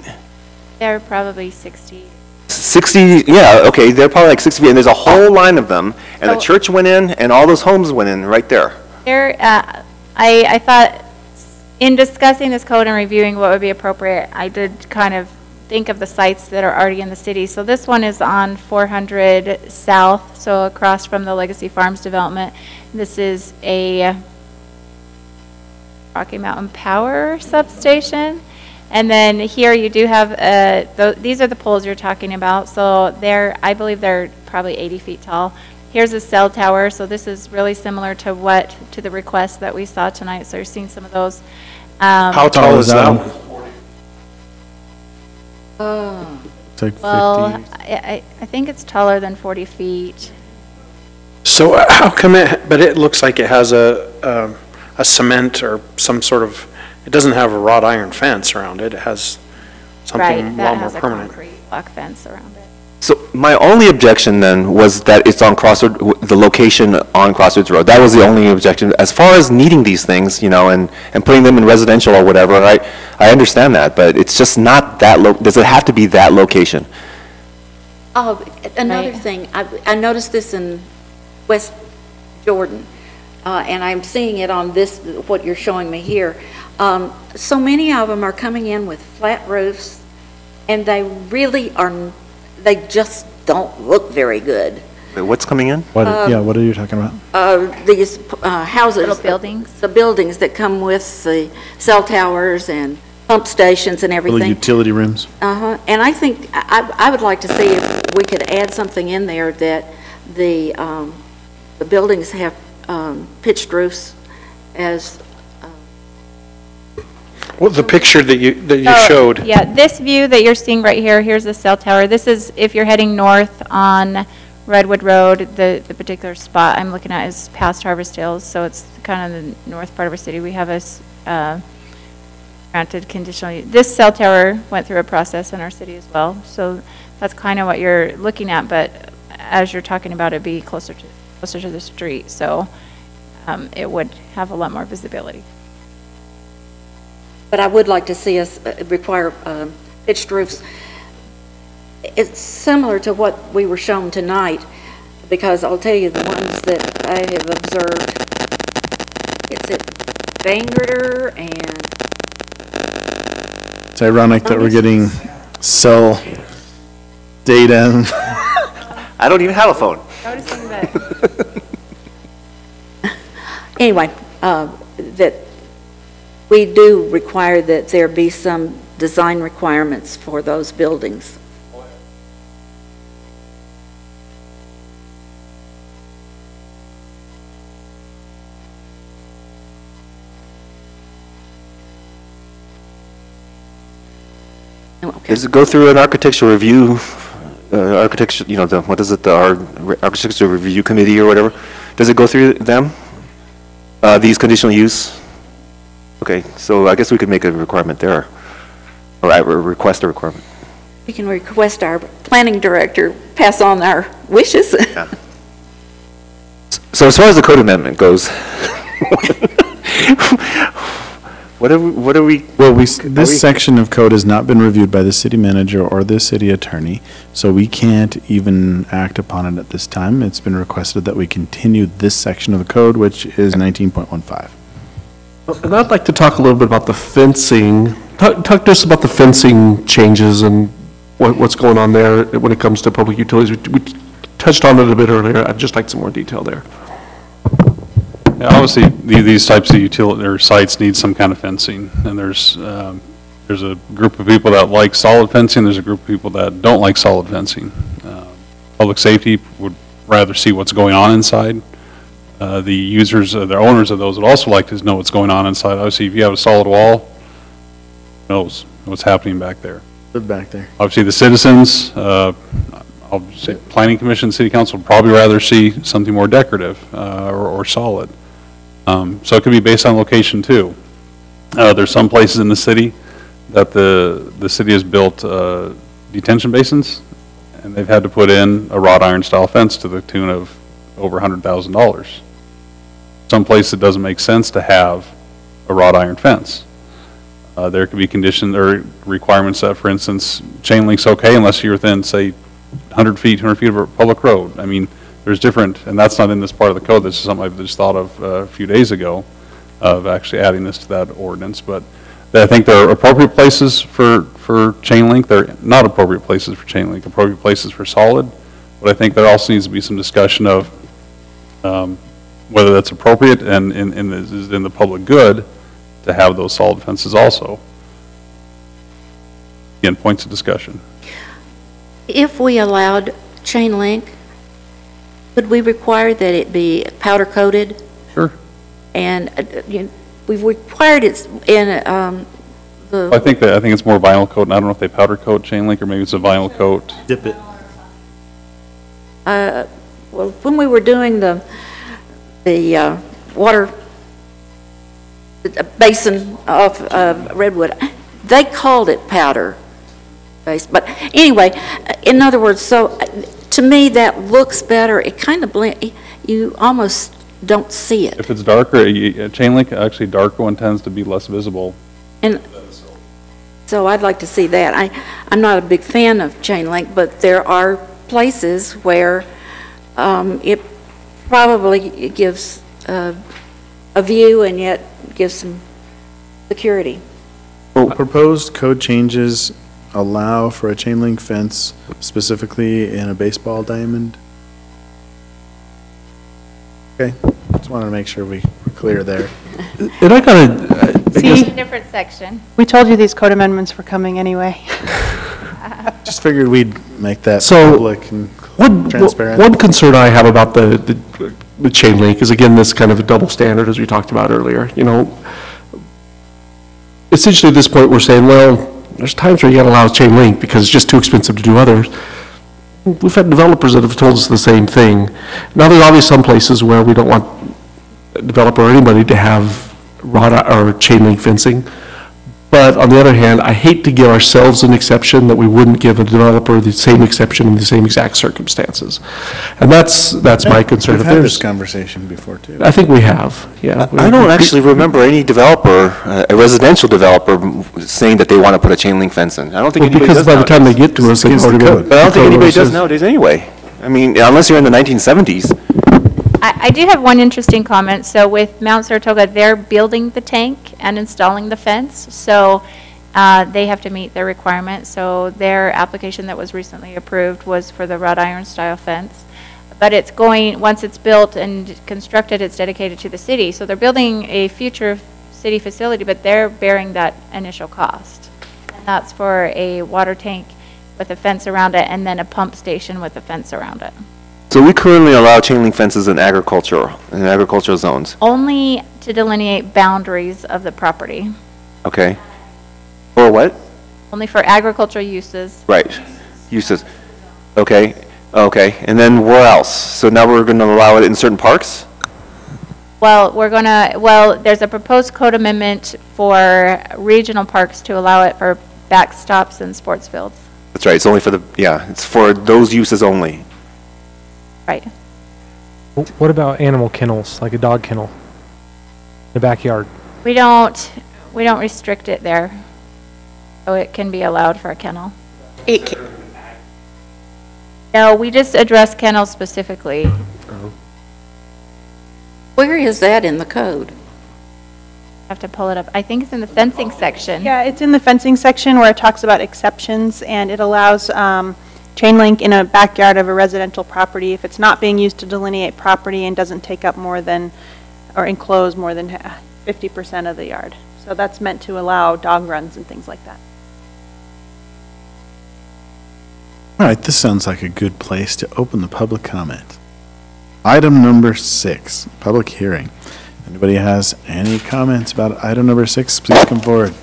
Speaker 5: They're probably 60.
Speaker 6: 60, yeah, okay, they're probably like 60 feet, and there's a whole line of them, and the church went in, and all those homes went in right there.
Speaker 5: I thought, in discussing this code and reviewing what would be appropriate, I did kind of think of the sites that are already in the city. So this one is on 400 South, so across from the Legacy Farms development. This is a Rocky Mountain Power substation. And then here you do have, these are the poles you're talking about. So I believe they're probably 80 feet tall. Here's a cell tower, so this is really similar to the request that we saw tonight. So you're seeing some of those.
Speaker 7: How tall is that one?
Speaker 2: It's like 50.
Speaker 5: Well, I think it's taller than 40 feet.
Speaker 10: So how come but it looks like it has a cement or some sort of, it doesn't have a wrought iron fence around it. It has something a lot more permanent.
Speaker 5: Right, that has a concrete block fence around it.
Speaker 6: So my only objection then was that it's on the location on Crossroads Road. That was the only objection. As far as needing these things, and putting them in residential or whatever, I understand that, but it's just not that does it have to be that location?
Speaker 1: Oh, another thing, I noticed this in West Jordan, and I'm seeing it on what you're showing me here. So many of them are coming in with flat roofs, and they just don't look very good.
Speaker 6: Wait, what's coming in?
Speaker 2: What are you talking about?
Speaker 1: These houses.
Speaker 5: Little buildings.
Speaker 1: The buildings that come with the cell towers and pump stations and everything.
Speaker 2: Little utility rooms.
Speaker 1: And I think, I would like to see if we could add something in there that the buildings have pitched roofs as.
Speaker 10: Well, the picture that you showed.
Speaker 5: Yeah, this view that you're seeing right here, here's the cell tower. This is if you're heading north on Redwood Road. The particular spot I'm looking at is past Harvest Hills, so it's kind of the north part of our city. We have a granted conditional. This cell tower went through a process in our city as well, so that's kind of what you're looking at. But as you're talking about, it'd be closer to the street. So it would have a lot more visibility.
Speaker 1: But I would like to see us require pitched roofs. It's similar to what we were shown tonight, because I'll tell you, the ones that I have observed, it's at Bangor and...
Speaker 2: It's ironic that we're getting cell data.
Speaker 6: I don't even have a phone.
Speaker 5: Noticing that.
Speaker 1: Anyway, that we do require that there be some design requirements for those buildings. Okay.
Speaker 6: Does it go through an architectural review, architecture, you know, what is it, our architectural review committee or whatever? Does it go through them? These conditional use? Okay, so I guess we could make a requirement there, or request a requirement.
Speaker 1: We can request our planning director pass on our wishes.
Speaker 6: Yeah. So as far as the code amendment goes, what are we?
Speaker 2: Well, this section of code has not been reviewed by the city manager or the city attorney, so we can't even act upon it at this time. It's been requested that we continue this section of the code, which is 19.15.
Speaker 7: And I'd like to talk a little bit about the fencing. Talk to us about the fencing changes and what's going on there when it comes to public utilities. We touched on it a bit earlier. I'd just like some more detail there.
Speaker 3: Yeah, obviously, these types of utility or sites need some kind of fencing, and there's a group of people that like solid fencing. There's a group of people that don't like solid fencing. Public safety would rather see what's going on inside. The users, the owners of those would also like to know what's going on inside. Obviously, if you have a solid wall, knows what's happening back there.
Speaker 2: Live back there.
Speaker 3: Obviously, the citizens, I'll say Planning Commission, City Council would probably rather see something more decorative or solid. So it could be based on location too. There's some places in the city that the city has built detention basins, and they've had to put in a wrought iron style fence to the tune of over $100,000. Some places it doesn't make sense to have a wrought iron fence. There could be conditions or requirements that, for instance, chain link's okay unless you're within, say, 100 feet, 200 feet of a public road. I mean, there's different, and that's not in this part of the code. This is something I've just thought of a few days ago, of actually adding this to that ordinance. But I think there are appropriate places for chain link. They're not appropriate places for chain link, appropriate places for solid. But I think there also needs to be some discussion of whether that's appropriate and is in the public good to have those solid fences also. Again, points of discussion.
Speaker 1: If we allowed chain link, would we require that it be powder coated?
Speaker 3: Sure.
Speaker 1: And we've required it in the...
Speaker 3: I think it's more vinyl coat, and I don't know if they powder coat chain link or maybe it's a vinyl coat.
Speaker 2: Dip it.
Speaker 1: Well, when we were doing the water basin of Redwood, they called it powder base. But anyway, in other words, so to me that looks better. It kind of you almost don't see it.
Speaker 3: If it's darker, chain link, actually darker one tends to be less visible.
Speaker 1: And so I'd like to see that. I'm not a big fan of chain link, but there are places where it probably gives a view and yet gives some security.
Speaker 2: Well, proposed code changes allow for a chain link fence specifically in a baseball diamond. Okay, just wanted to make sure we were clear there.
Speaker 7: And I gotta,
Speaker 9: See,
Speaker 5: Different section.
Speaker 9: we told you these code amendments were coming anyway.
Speaker 2: Just figured we'd make that
Speaker 7: So,
Speaker 2: public and transparent.
Speaker 7: one concern I have about the chain link is, again, this kind of a double standard, as we talked about earlier. You know, essentially at this point, we're saying, well, there's times where you gotta allow chain link because it's just too expensive to do others. We've had developers that have told us the same thing. Now, there's obviously some places where we don't want a developer or anybody to have wrought or chain link fencing, But on the other hand, I hate to give ourselves an exception that we wouldn't give a developer the same exception in the same exact circumstances. And that's my concern.
Speaker 2: We've
Speaker 7: If
Speaker 2: had
Speaker 7: there's-
Speaker 2: this conversation before, too.
Speaker 7: I think we have, yeah.
Speaker 6: I don't actually remember any developer, a residential developer, saying that they want to put a chain link fence in. I don't think
Speaker 7: Well,
Speaker 6: anybody
Speaker 7: because
Speaker 6: does
Speaker 7: by the time they
Speaker 6: nowadays.
Speaker 7: get to us, they've
Speaker 2: against the
Speaker 7: already
Speaker 2: code.
Speaker 7: been.
Speaker 6: But I don't think anybody does
Speaker 7: says-
Speaker 6: nowadays anyway. I mean, unless you're in the 1970s.
Speaker 5: I do have one interesting comment. So with Mount Saratoga, they're building the tank and installing the fence, so they have to meet their requirements. So their application that was recently approved was for the wrought iron style fence. But it's going, once it's built and constructed, it's dedicated to the city. So they're building a future city facility, but they're bearing that initial cost. And that's for a water tank with a fence around it, and then a pump station with a fence around it.
Speaker 6: So we currently allow chain link fences in agricultural zones.
Speaker 5: Only to delineate boundaries of the property.
Speaker 6: Okay. Or what?
Speaker 5: Only for agricultural uses.
Speaker 6: Right. Uses. Okay. Okay. And then where else? So now we're going to allow it in certain parks?
Speaker 5: Well, there's a proposed code amendment for regional parks to allow it for backstops and sports fields.
Speaker 6: That's right. It's only for it's for those uses only.
Speaker 5: Right.
Speaker 8: What about animal kennels, like a dog kennel? In the backyard?
Speaker 5: We don't restrict it there. So it can be allowed for a kennel. No, we just address kennels specifically.
Speaker 1: Where is that in the code?
Speaker 5: Have to pull it up. I think it's in the fencing section.
Speaker 9: Yeah, it's in the fencing section where it talks about exceptions, and it allows chain link in a backyard of a residential property if it's not being used to delineate property and doesn't take up more than, or enclose more than 50% of the yard. So that's meant to allow dog runs and things like that.
Speaker 2: All right, this sounds like a good place to open the public comment. Item number 6, public hearing. Anybody has any comments about item number 6, please come forward.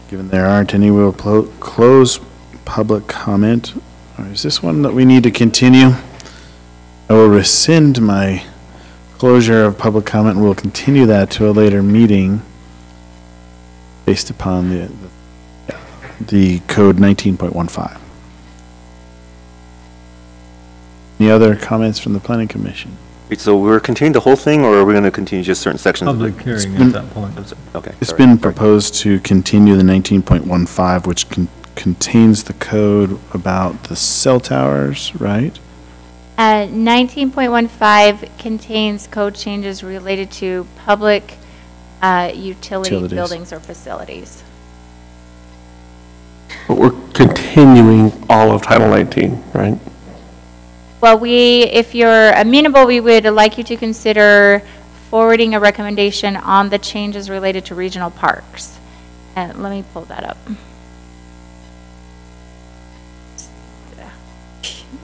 Speaker 2: Given there aren't any, we'll close public comment. Or is this one that we need to continue? I will rescind my closure of public comment, and we'll continue that to a later meeting based upon the code 19.15. Any other comments from the planning commission?
Speaker 6: Wait, so we're continuing the whole thing, or are we going to continue just certain sections? of
Speaker 4: Public
Speaker 6: it?
Speaker 4: hearing at that point.
Speaker 6: Okay.
Speaker 2: It's
Speaker 6: sorry.
Speaker 2: been proposed to continue the 19.15, which contains the code about the cell towers, right?
Speaker 5: 19.15 contains code changes related to public utility
Speaker 2: Utilities.
Speaker 5: buildings or facilities.
Speaker 7: But we're continuing all of Title 19, right?
Speaker 5: Well, if you're amenable, we would like you to consider forwarding a recommendation on the changes related to regional parks. Let me pull that up.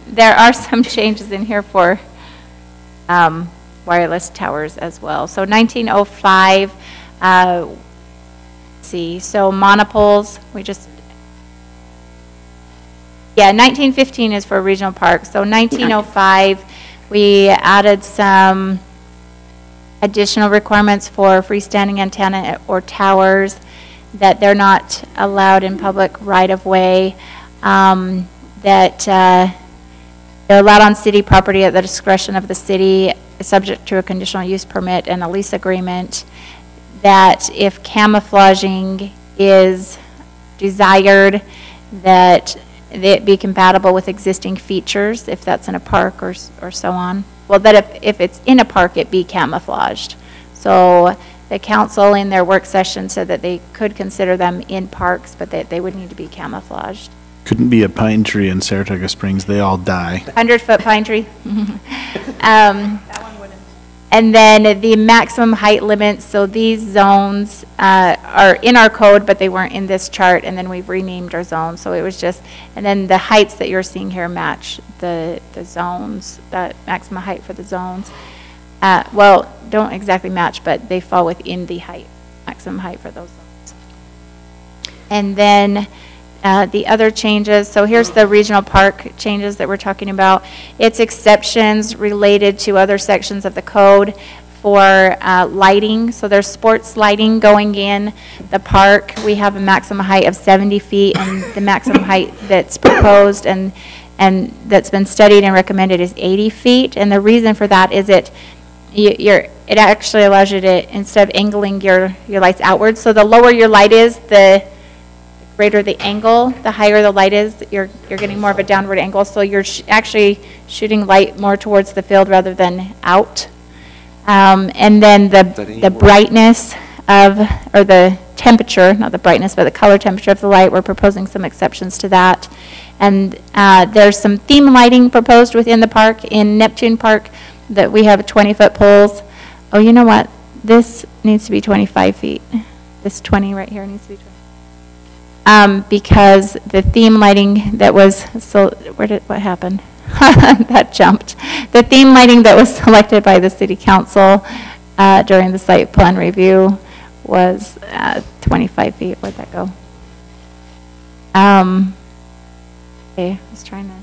Speaker 5: There are some changes in here for wireless towers as well. So 1905, so monopoles, 1915 is for regional parks. So 1905, we added some additional requirements for freestanding antenna or towers, that they're not allowed in public right-of-way, that they're allowed on city property at the discretion of the city, subject to a conditional use permit and a lease agreement, that if camouflaging is desired, that it be compatible with existing features, if that's in a park or so on. Well, that if it's in a park, it be camouflaged. So the council in their work session said that they could consider them in parks, but that they would need to be camouflaged.
Speaker 2: Couldn't be a pine tree in Saratoga Springs, they all die.
Speaker 5: 100-foot pine tree. And then the maximum height limits, so these zones are in our code, but they weren't in this chart, and then we've renamed our zones, so it was just, and then the heights that you're seeing here match the zones, that maximum height for the zones. Well, don't exactly match, but they fall within the maximum height for those zones. And then the other changes, so here's the regional park changes that we're talking about. It's exceptions related to other sections of the code for lighting. So there's sports lighting going in the park. We have a maximum height of 70 feet, and the maximum height that's proposed and that's been studied and recommended is 80 feet. And the reason for that is it actually allows you to, instead of angling your lights outwards, so the lower your light is, the greater the angle, the higher the light is, you're getting more of a downward angle, so you're actually shooting light more towards the field rather than out. And then the brightness of, or the temperature, not the brightness, but the color temperature of the light, we're proposing some exceptions to that. And there's some theme lighting proposed within the park. In Neptune Park, that we have 20-foot poles. Oh, you know what? This needs to be 25 feet. This 20 right here needs to be 20. Because the theme lighting that was, so what happened? That jumped. The theme lighting that was selected by the city council during the site plan review was 25 feet. Where'd that go? Okay, I was trying to.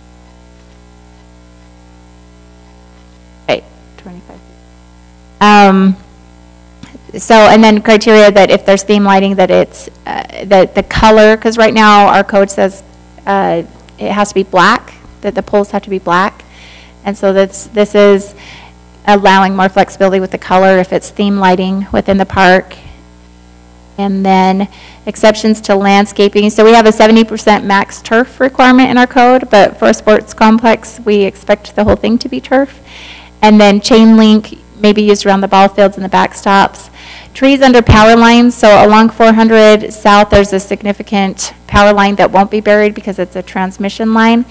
Speaker 5: Okay, 25 feet. So, and then criteria that if there's theme lighting, that it's, that the color, because right now our code says it has to be black, that the poles have to be black. And so this is allowing more flexibility with the color if it's theme lighting within the park. And then exceptions to landscaping. So we have a 70% max turf requirement in our code, but for a sports complex, we expect the whole thing to be turf. And then chain link may be used around the ball fields and the backstops. Trees under power lines, so along 400 South, there's a significant power line that won't be buried because it's a transmission line.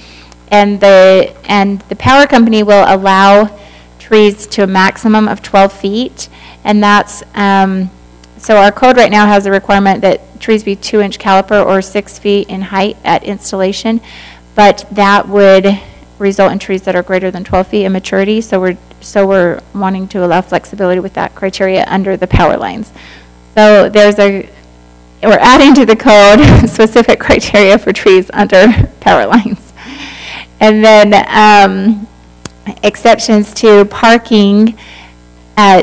Speaker 5: And the power company will allow trees to a maximum of 12 feet. And that's, so our code right now has a requirement that trees be 2-inch caliper or 6 feet in height at installation. But that would result in trees that are greater than 12 feet in maturity. So we're wanting to allow flexibility with that criteria under the power lines. So we're adding to the code specific criteria for trees under power lines. And then exceptions to parking.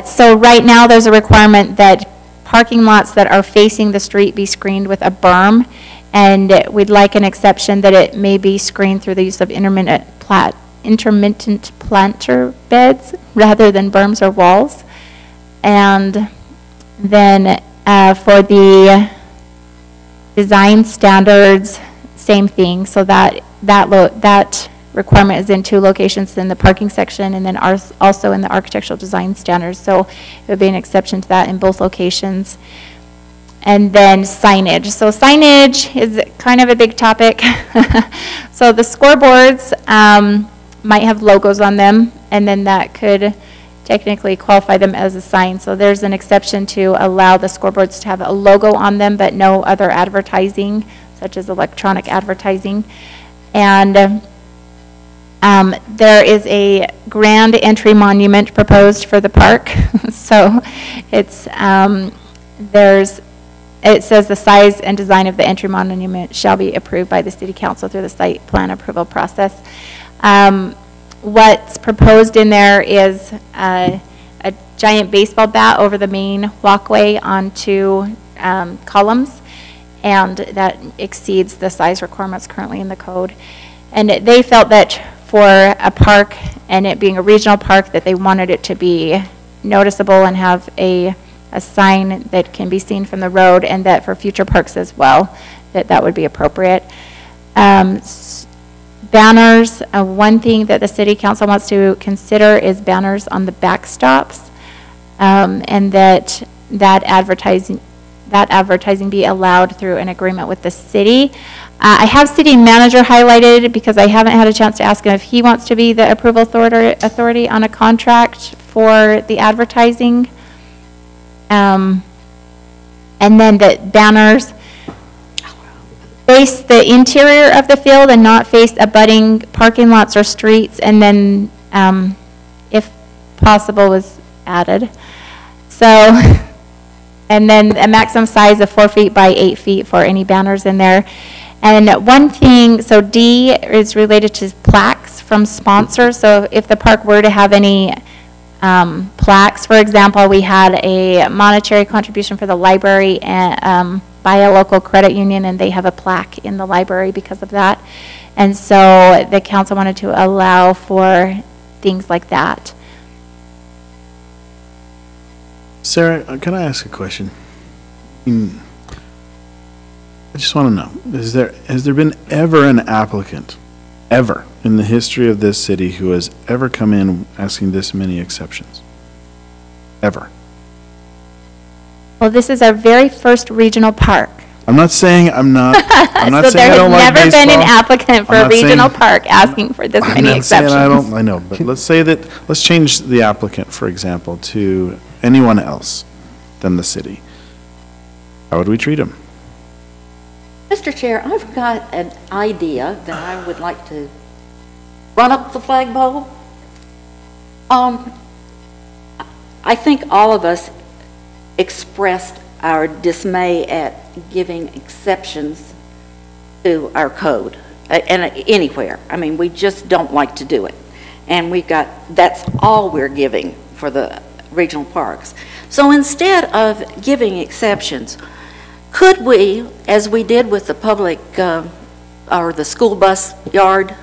Speaker 5: So right now there's a requirement that parking lots that are facing the street be screened with a berm. And we'd like an exception that it may be screened through the use of intermittent planter beds rather than berms or walls. And then for the design standards, same thing. So that requirement is in 2 locations, in the parking section and then also in the architectural design standards. So it would be an exception to that in both locations. And then signage. So signage is kind of a big topic. So the scoreboards might have logos on them, and then that could technically qualify them as a sign. So there's an exception to allow the scoreboards to have a logo on them, but no other advertising, such as electronic advertising. And there is a grand entry monument proposed for the park. So it's, it says the size and design of the entry monument shall be approved by the city council through the site plan approval process. What's proposed in there is a giant baseball bat over the main walkway onto columns, and that exceeds the size requirements currently in the code. And they felt that for a park, and it being a regional park, that they wanted it to be noticeable and have a sign that can be seen from the road, and that for future parks as well, that would be appropriate. Banners, one thing that the city council wants to consider is banners on the backstops, and that advertising be allowed through an agreement with the city. I have city manager highlighted because I haven't had a chance to ask him if he wants to be the approval authority on a contract for the advertising. And then the banners face the interior of the field and not face abutting parking lots or streets, and then, if possible, was added. So, and then a maximum size of 4 feet by 8 feet for any banners in there. And one thing, so D is related to plaques from sponsors. So if the park were to have any plaques. For example, we had a monetary contribution for the library and, by a local credit union, and they have a plaque in the library because of that. And so the council wanted to allow for things like that.
Speaker 2: Sarah, can I ask a question? I just want to know, has there been ever an applicant, ever, in the history of this city who has ever come in asking this many exceptions? Ever?
Speaker 5: Well, this is our very first regional park.
Speaker 2: I'm not saying I'm not
Speaker 5: So
Speaker 2: saying I don't like
Speaker 5: there has never been an
Speaker 2: baseball.
Speaker 5: applicant for
Speaker 2: I'm
Speaker 5: a
Speaker 2: not
Speaker 5: regional
Speaker 2: saying-
Speaker 5: park asking for this
Speaker 2: I'm
Speaker 5: many
Speaker 2: not saying
Speaker 5: exceptions.
Speaker 2: I know, but let's change the applicant, for example, to anyone else than the city. How would we treat him?
Speaker 1: Mr. Chair, I've got an idea that I would like to run up the flagpole. I think all of us expressed our dismay at giving exceptions to our code, and anywhere. I mean, we just don't like to do it. And that's all we're giving for the regional parks. So instead of giving exceptions, could we, as we did with the public, or the school bus yard,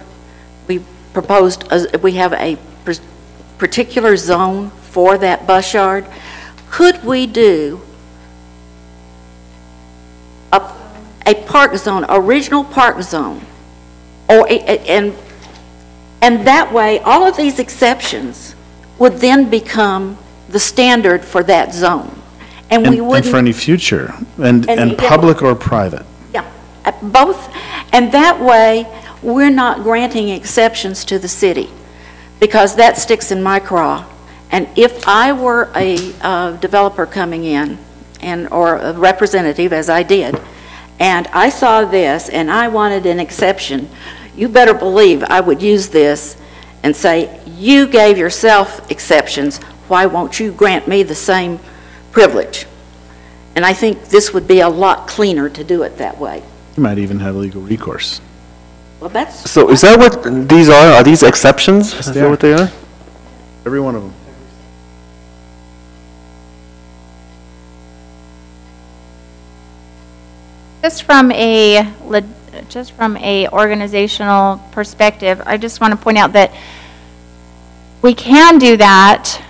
Speaker 1: we proposed, we have a particular zone for that bus yard. Could we do a park zone, a regional park zone? And that way, all of these exceptions would then become the standard for that zone. And we wouldn't.
Speaker 2: And for any future, and
Speaker 1: yeah.
Speaker 2: public or private.
Speaker 1: Yeah, both. And that way, we're not granting exceptions to the city, because that sticks in my craw. And if I were a developer coming in, or a representative, as I did, and I saw this and I wanted an exception, you better believe I would use this and say, you gave yourself exceptions, why won't you grant me the same privilege? And I think this would be a lot cleaner to do it that way.
Speaker 2: You might even have legal recourse.
Speaker 1: Well, that's.
Speaker 6: So is that what these are? Are these exceptions? Is
Speaker 2: they
Speaker 6: that
Speaker 2: are.
Speaker 6: what they are?
Speaker 2: Every one of them.
Speaker 5: Just from a organizational perspective, I just want to point out that we can do that.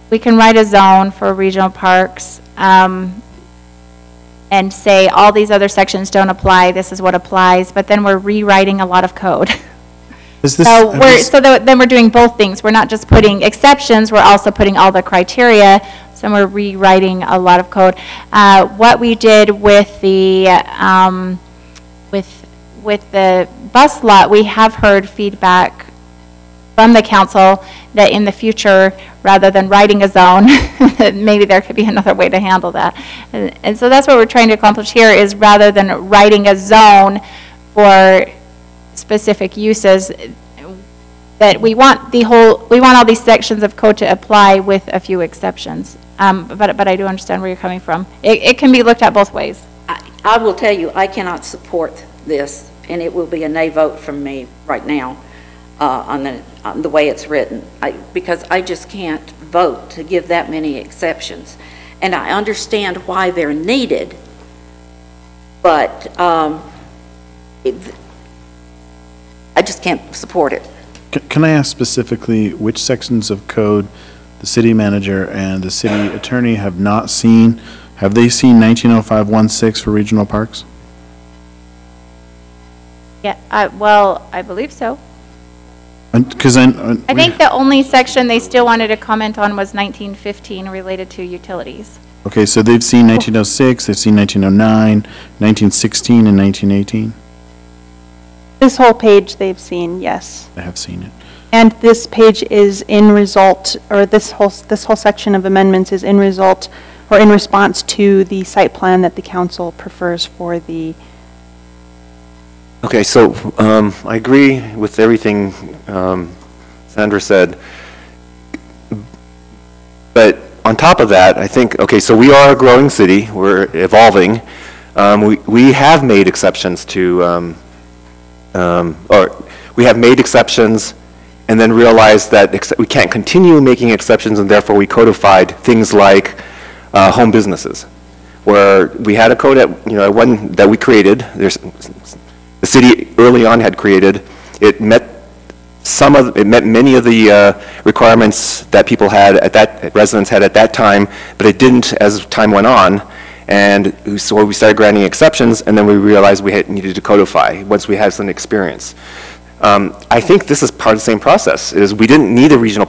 Speaker 5: We can write a zone for regional parks, and say all these other sections don't apply, this is what applies, but then we're rewriting a lot of code.
Speaker 2: Is this,
Speaker 5: Then we're doing both things. We're not just putting exceptions, we're also putting all the criteria, so we're rewriting a lot of code. What we did with the with the bus lot, we have heard feedback from the council that in the future, rather than writing a zone, maybe there could be another way to handle that. And so that's what we're trying to accomplish here, is rather than writing a zone for specific uses, that we want all these sections of code to apply with a few exceptions. But I do understand where you're coming from. It can be looked at both ways.
Speaker 1: I will tell you, I cannot support this, and it will be a nay vote from me right now on the way it's written, because I just can't vote to give that many exceptions. And I understand why they're needed, but I just can't support it.
Speaker 2: can I ask specifically which sections of code the city manager and the city attorney have not seen? Have they seen 1905-16 for regional parks?
Speaker 5: Yeah, well, I believe so.
Speaker 2: Because
Speaker 5: I think the only section they still wanted to comment on was 1915 related to utilities.
Speaker 2: Okay, so they've seen 1906, they've seen 1909, 1916, and 1918?
Speaker 9: This whole page they've seen, yes.
Speaker 2: I have seen it.
Speaker 9: And this page is in result, or this whole section of amendments is in result, or in response to the site plan that the council prefers for the.
Speaker 6: Okay, so I agree with everything Sandra said. But on top of that, I think, okay, so we are a growing city, we're evolving. We have made exceptions to, or we have made exceptions and then realized that we can't continue making exceptions, and therefore we codified things like home businesses, where we had a code one that we created. The city early on had created. It met many of the requirements that people had residents had at that time, but it didn't as time went on. And so we started granting exceptions, and then we realized we needed to codify once we had some experience. I think this is part of the same process. We didn't need a regional.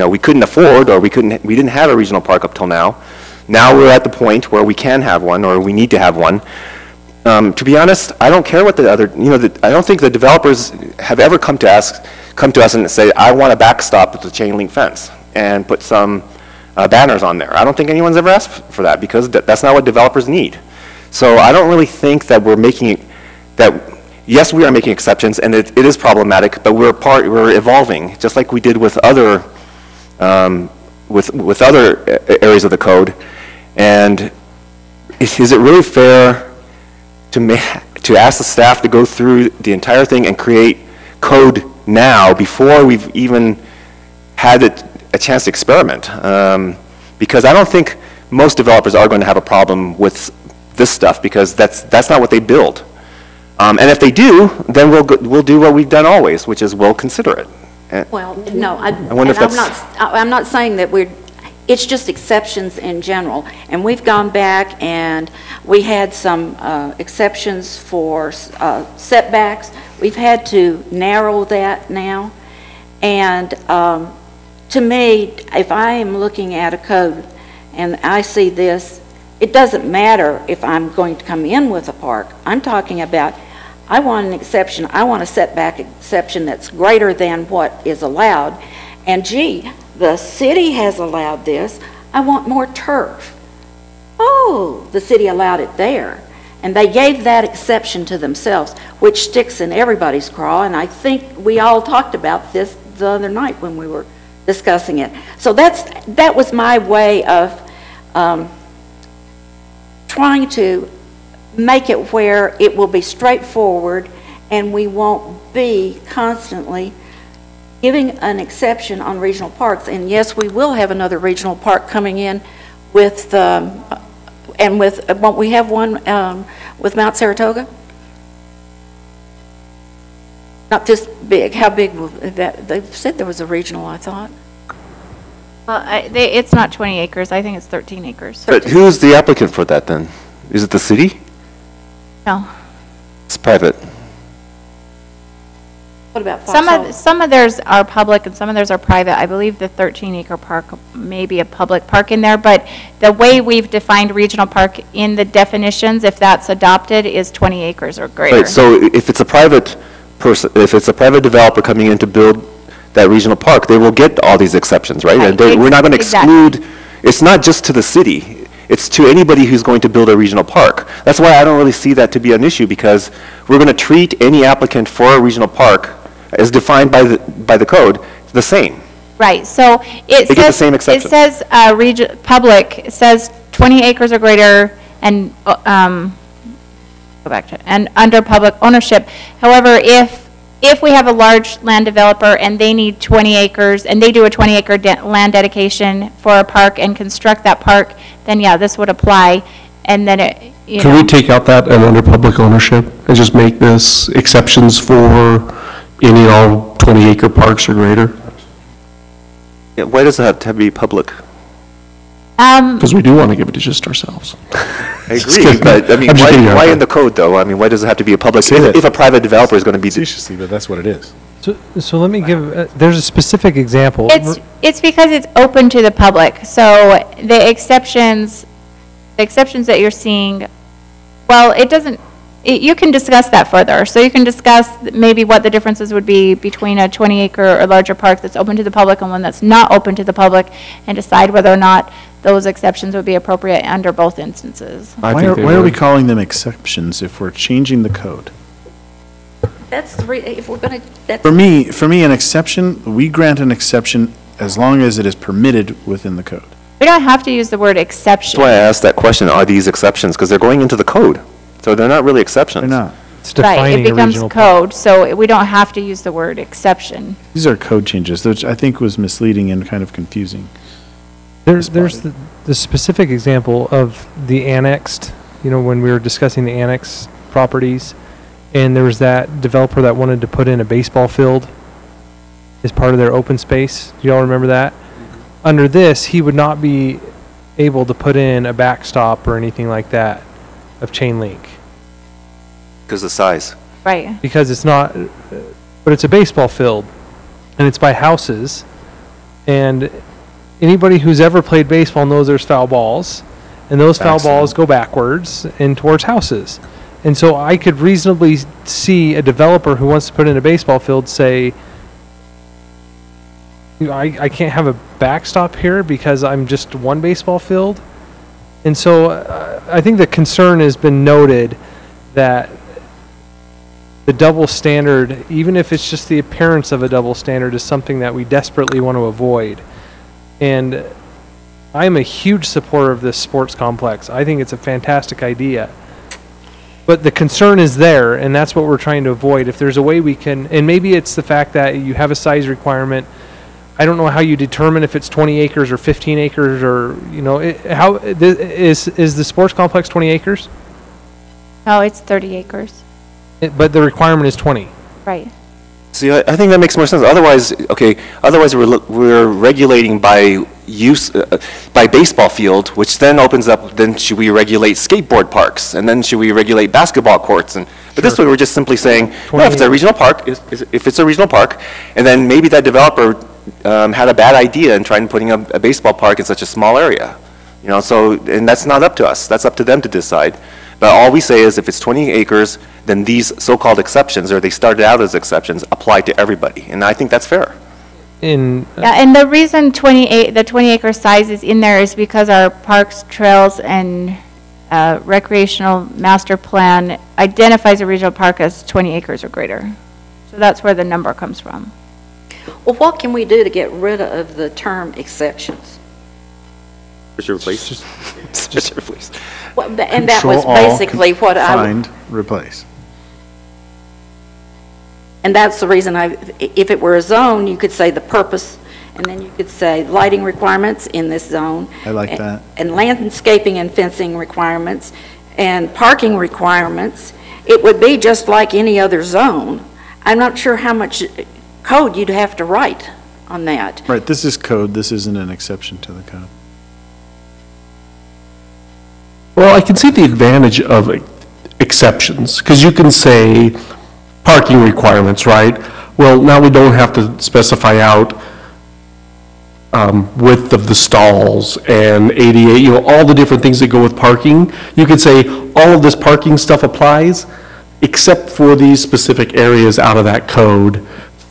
Speaker 6: We couldn't afford, or we didn't have a regional park up till now. Now we're at the point where we can have one, or we need to have one. To be honest, I don't care what the other. I don't think the developers have ever come to us and say, "I want a backstop with the chain link fence," and put some banners on there. I don't think anyone's ever asked for that, because that's not what developers need. So I don't really think that we're making yes, we are making exceptions, and it is problematic, but we're evolving, just like we did with other with other areas of the code. And is it really fair to ask the staff to go through the entire thing and create code now before we've even had a chance to experiment? Because I don't think most developers are going to have a problem with this stuff, because that's not what they build. And if they do, then we'll do what we've done always, which is we'll consider it.
Speaker 1: Well, no,
Speaker 6: I'm
Speaker 1: not saying that it's just exceptions in general. And we've gone back and we had some exceptions for setbacks. We've had to narrow that now. And to me, if I am looking at a code and I see this, it doesn't matter if I'm going to come in with a park. I'm talking about, I want an exception. I want a setback exception that's greater than what is allowed. And gee, the city has allowed this. I want more turf. Oh, the city allowed it there. And they gave that exception to themselves, which sticks in everybody's craw. And I think we all talked about this the other night when we were discussing it. So that was my way of trying to make it where it will be straightforward and we won't be constantly giving an exception on regional parks. And yes, we will have another regional park coming in with, won't we have one with Mount Saratoga? Not this big. How big will that? They said there was a regional, I thought.
Speaker 5: Well, it's not 20 acres. I think it's 13 acres.
Speaker 6: But who's the applicant for that then? Is it the city?
Speaker 5: No.
Speaker 6: It's private.
Speaker 1: What about Foxhole?
Speaker 5: Some of theirs are public and some of theirs are private. I believe the 13-acre park may be a public park in there, but the way we've defined regional park in the definitions, if that's adopted, is 20 acres or greater.
Speaker 6: Right, so if it's a private person, if it's a private developer coming in to build that regional park, they will get all these exceptions, right? And we're not going to exclude, it's not just to the city, it's to anybody who's going to build a regional park. That's why I don't really see that to be an issue, because we're going to treat any applicant for a regional park as defined by the code the same.
Speaker 5: Right, so it
Speaker 6: They get the same exception.
Speaker 5: It says public, it says 20 acres or greater and go back to and under public ownership. However, if we have a large land developer and they need 20 acres and they do a 20-acre land dedication for a park and construct that park, then yeah, this would apply. And then it,
Speaker 7: Can we take out that and under public ownership and just make this exceptions for any and all 20-acre parks or greater?
Speaker 6: Yeah, why does it have to be public?
Speaker 7: Because we do want to give it to just ourselves.
Speaker 6: I agree, but I mean, why in the code though? I mean, why does it have to be a public, if a private developer is going to be?
Speaker 2: Facetiously, but that's what it is.
Speaker 8: So let me give, there's a specific example.
Speaker 5: It's because it's open to the public. So the exceptions that you're seeing, well, it doesn't, you can discuss that further. So you can discuss maybe what the differences would be between a 20-acre or larger park that's open to the public and one that's not open to the public, and decide whether or not those exceptions would be appropriate under both instances.
Speaker 2: Why are we calling them exceptions if we're changing the code?
Speaker 1: That's if we're going to.
Speaker 2: For me, an exception, we grant an exception as long as it is permitted within the code.
Speaker 5: We don't have to use the word exception.
Speaker 6: That's why I asked that question, are these exceptions? Because they're going into the code. So they're not really exceptions.
Speaker 2: They're not.
Speaker 8: It's
Speaker 5: Right,
Speaker 8: defining
Speaker 5: it
Speaker 8: a
Speaker 5: becomes
Speaker 8: regional park.
Speaker 5: code, so we don't have to use the word exception.
Speaker 2: These are code changes, which I think was misleading and kind of confusing.
Speaker 8: There's
Speaker 2: spotted.
Speaker 8: the specific example of the annexed, when we were discussing the annex properties, and there was that developer that wanted to put in a baseball field as part of their open space. Do y'all remember that? Under this, he would not be able to put in a backstop or anything like that of chain link,
Speaker 6: Because of the size.
Speaker 5: Right.
Speaker 8: because it's not, but it's a baseball field, and it's by houses, and anybody who's ever played baseball knows there's foul balls, and those foul
Speaker 2: Accident.
Speaker 8: balls go backwards and towards houses. And so I could reasonably see a developer who wants to put in a baseball field say, I can't have a backstop here because I'm just one baseball field. And so I think the concern has been noted that the double standard, even if it's just the appearance of a double standard, is something that we desperately want to avoid. And I'm a huge supporter of this sports complex. I think it's a fantastic idea. But the concern is there, and that's what we're trying to avoid. If there's a way we can, and maybe it's the fact that you have a size requirement. I don't know how you determine if it's 20 acres or 15 acres or, is the sports complex 20 acres?
Speaker 5: No, it's 30 acres.
Speaker 8: But the requirement is 20.
Speaker 5: Right.
Speaker 6: See, I think that makes more sense. Otherwise, we're regulating by use, by baseball field, which then opens up, then should we regulate skateboard parks? And then should we regulate basketball courts? But this way, we're just simply saying, no, if it's a regional park, if it's a regional park, and then maybe that developer had a bad idea in trying putting a baseball park in such a small area. And that's not up to us. That's up to them to decide. But all we say is if it's 20 acres, then these so-called exceptions, or they started out as exceptions, apply to everybody. And I think that's fair.
Speaker 8: In,
Speaker 5: Yeah, and the reason the 20 acre size is in there is because our parks, trails, and recreational master plan identifies a regional park as 20 acres or greater. So that's where the number comes from.
Speaker 1: Well, what can we do to get rid of the term exceptions?
Speaker 6: Just replace. Just replace.
Speaker 1: Well, and that was
Speaker 2: Control all,
Speaker 1: basically what
Speaker 2: Find, replace.
Speaker 1: and that's the reason if it were a zone, you could say the purpose, and then you could say lighting requirements in this zone.
Speaker 2: I like that.
Speaker 1: And landscaping and fencing requirements, and parking requirements. It would be just like any other zone. I'm not sure how much code you'd have to write on that.
Speaker 2: Right, this is code, this isn't an exception to the code.
Speaker 7: Well, I can see the advantage of exceptions, because you can say parking requirements, right? Well, now we don't have to specify out width of the stalls and ADA, all the different things that go with parking. You could say all of this parking stuff applies, except for these specific areas out of that code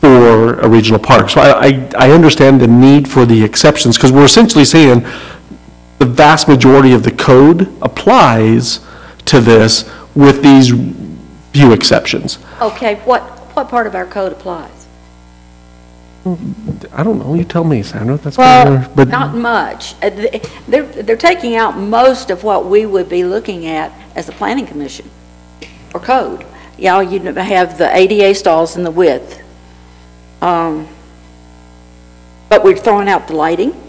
Speaker 7: for a regional park. So I understand the need for the exceptions, because we're essentially saying the vast majority of the code applies to this with these few exceptions.
Speaker 1: Okay, what part of our code applies?
Speaker 7: I don't know, you tell me, Sandra, that's
Speaker 5: Well,
Speaker 7: kind of, but
Speaker 1: Not much. They're taking out most of what we would be looking at as a planning commission or code. Yeah, you have the ADA stalls and the width. But we're throwing out the lighting.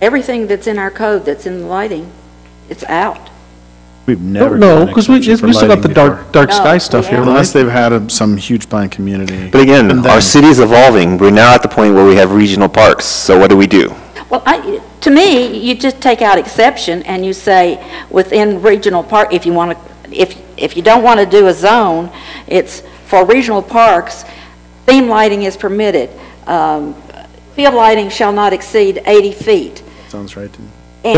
Speaker 1: Everything that's in our code that's in the lighting, it's out.
Speaker 2: We've never
Speaker 7: no,
Speaker 2: done an
Speaker 7: because we
Speaker 2: exception for
Speaker 7: still got the
Speaker 2: lighting before.
Speaker 7: dark
Speaker 1: No,
Speaker 7: sky
Speaker 1: we
Speaker 7: stuff here,
Speaker 1: haven't.
Speaker 2: Unless
Speaker 7: right?
Speaker 2: they've had some huge planned community.
Speaker 6: But again,
Speaker 2: And
Speaker 6: our
Speaker 2: then-
Speaker 6: city is evolving. We're now at the point where we have regional parks. So what do we do?
Speaker 1: Well, to me, you just take out exception and you say within regional park, if you want to, if you don't want to do a zone, it's for regional parks, theme lighting is permitted. Field lighting shall not exceed 80 feet.
Speaker 2: Sounds right to me.
Speaker 7: You'd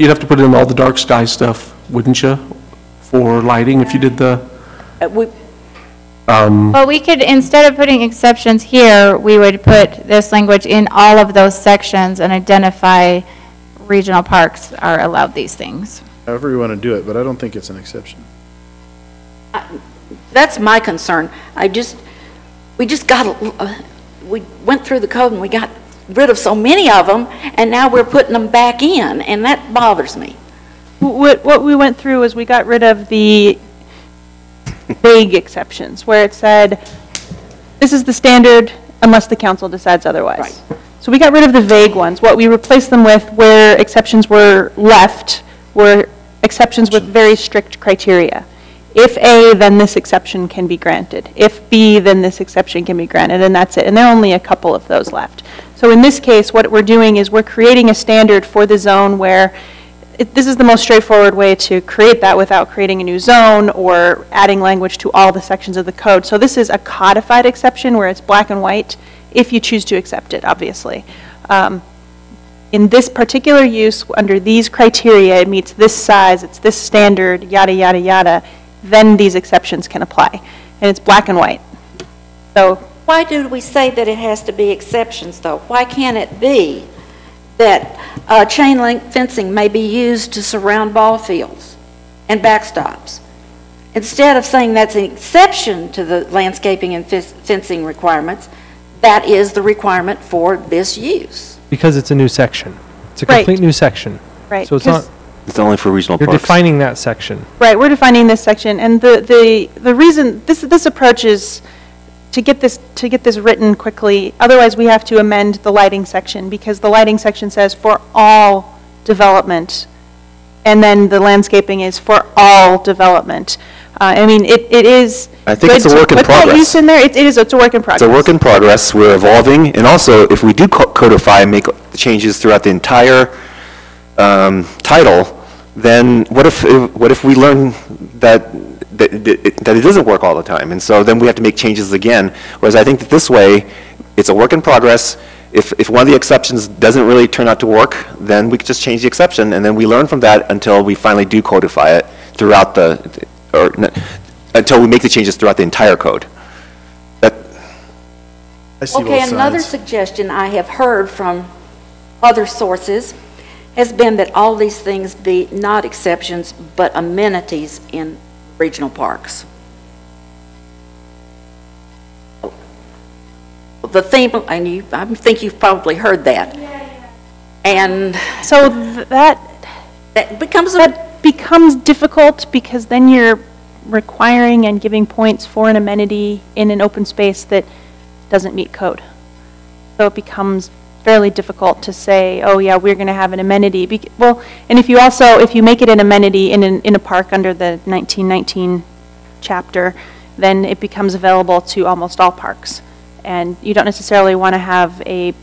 Speaker 7: have to put in all the dark sky stuff, wouldn't you, for lighting, if you did the,
Speaker 5: Well, we could, instead of putting exceptions here, we would put this language in all of those sections and identify regional parks are allowed these things.
Speaker 2: However you want to do it, but I don't think it's an exception.
Speaker 1: That's my concern. We went through the code and we got rid of so many of them, and now we're putting them back in, and that bothers me.
Speaker 9: What we went through is we got rid of the vague exceptions, where it said, this is the standard unless the council decides otherwise. So we got rid of the vague ones. What we replaced them with, where exceptions were left, were exceptions with very strict criteria. If A, then this exception can be granted. If B, then this exception can be granted, and that's it. And there are only a couple of those left. So in this case, what we're doing is we're creating a standard for the zone where this is the most straightforward way to create that without creating a new zone or adding language to all the sections of the code. So this is a codified exception where it's black and white, if you choose to accept it, obviously. In this particular use, under these criteria, it meets this size, it's this standard, yada, yada, yada, then these exceptions can apply. And it's black and white. So
Speaker 1: Why do we say that it has to be exceptions, though? Why can't it be that chain link fencing may be used to surround ball fields and backstops? Instead of saying that's an exception to the landscaping and fencing requirements, that is the requirement for this use.
Speaker 8: Because it's a new section. It's a
Speaker 9: Right.
Speaker 8: complete new section.
Speaker 9: Right,
Speaker 8: So it's not,
Speaker 6: It's only for regional
Speaker 8: you're
Speaker 6: parks.
Speaker 8: defining that section.
Speaker 9: right, we're defining this section, and the reason, this approach is to get this written quickly. Otherwise, we have to amend the lighting section, because the lighting section says for all development, and then the landscaping is for all development. I mean, it is.
Speaker 6: I think it's a
Speaker 9: good to
Speaker 6: work in
Speaker 9: put that
Speaker 6: progress.
Speaker 9: use in there. It's a work in progress.
Speaker 6: It's a work in progress, we're evolving, and also, if we do codify and make changes throughout the entire title, then what if we learn that it doesn't work all the time, and so then we have to make changes again, whereas I think that this way, it's a work in progress. If one of the exceptions doesn't really turn out to work, then we could just change the exception, and then we learn from that until we finally do codify it throughout until we make the changes throughout the entire code.
Speaker 2: I see
Speaker 1: Okay,
Speaker 2: both
Speaker 1: another
Speaker 2: sides.
Speaker 1: suggestion I have heard from other sources has been that all these things be not exceptions, but amenities in regional parks. The theme, and I think you've probably heard that. And
Speaker 9: So that becomes difficult, because then you're requiring and giving points for an amenity in an open space that doesn't meet code. So it becomes fairly difficult to say, oh yeah, we're going to have an amenity. Well, and if you make it an amenity in a park under the 1919 chapter, then it becomes available to almost all parks. And you don't necessarily want to have a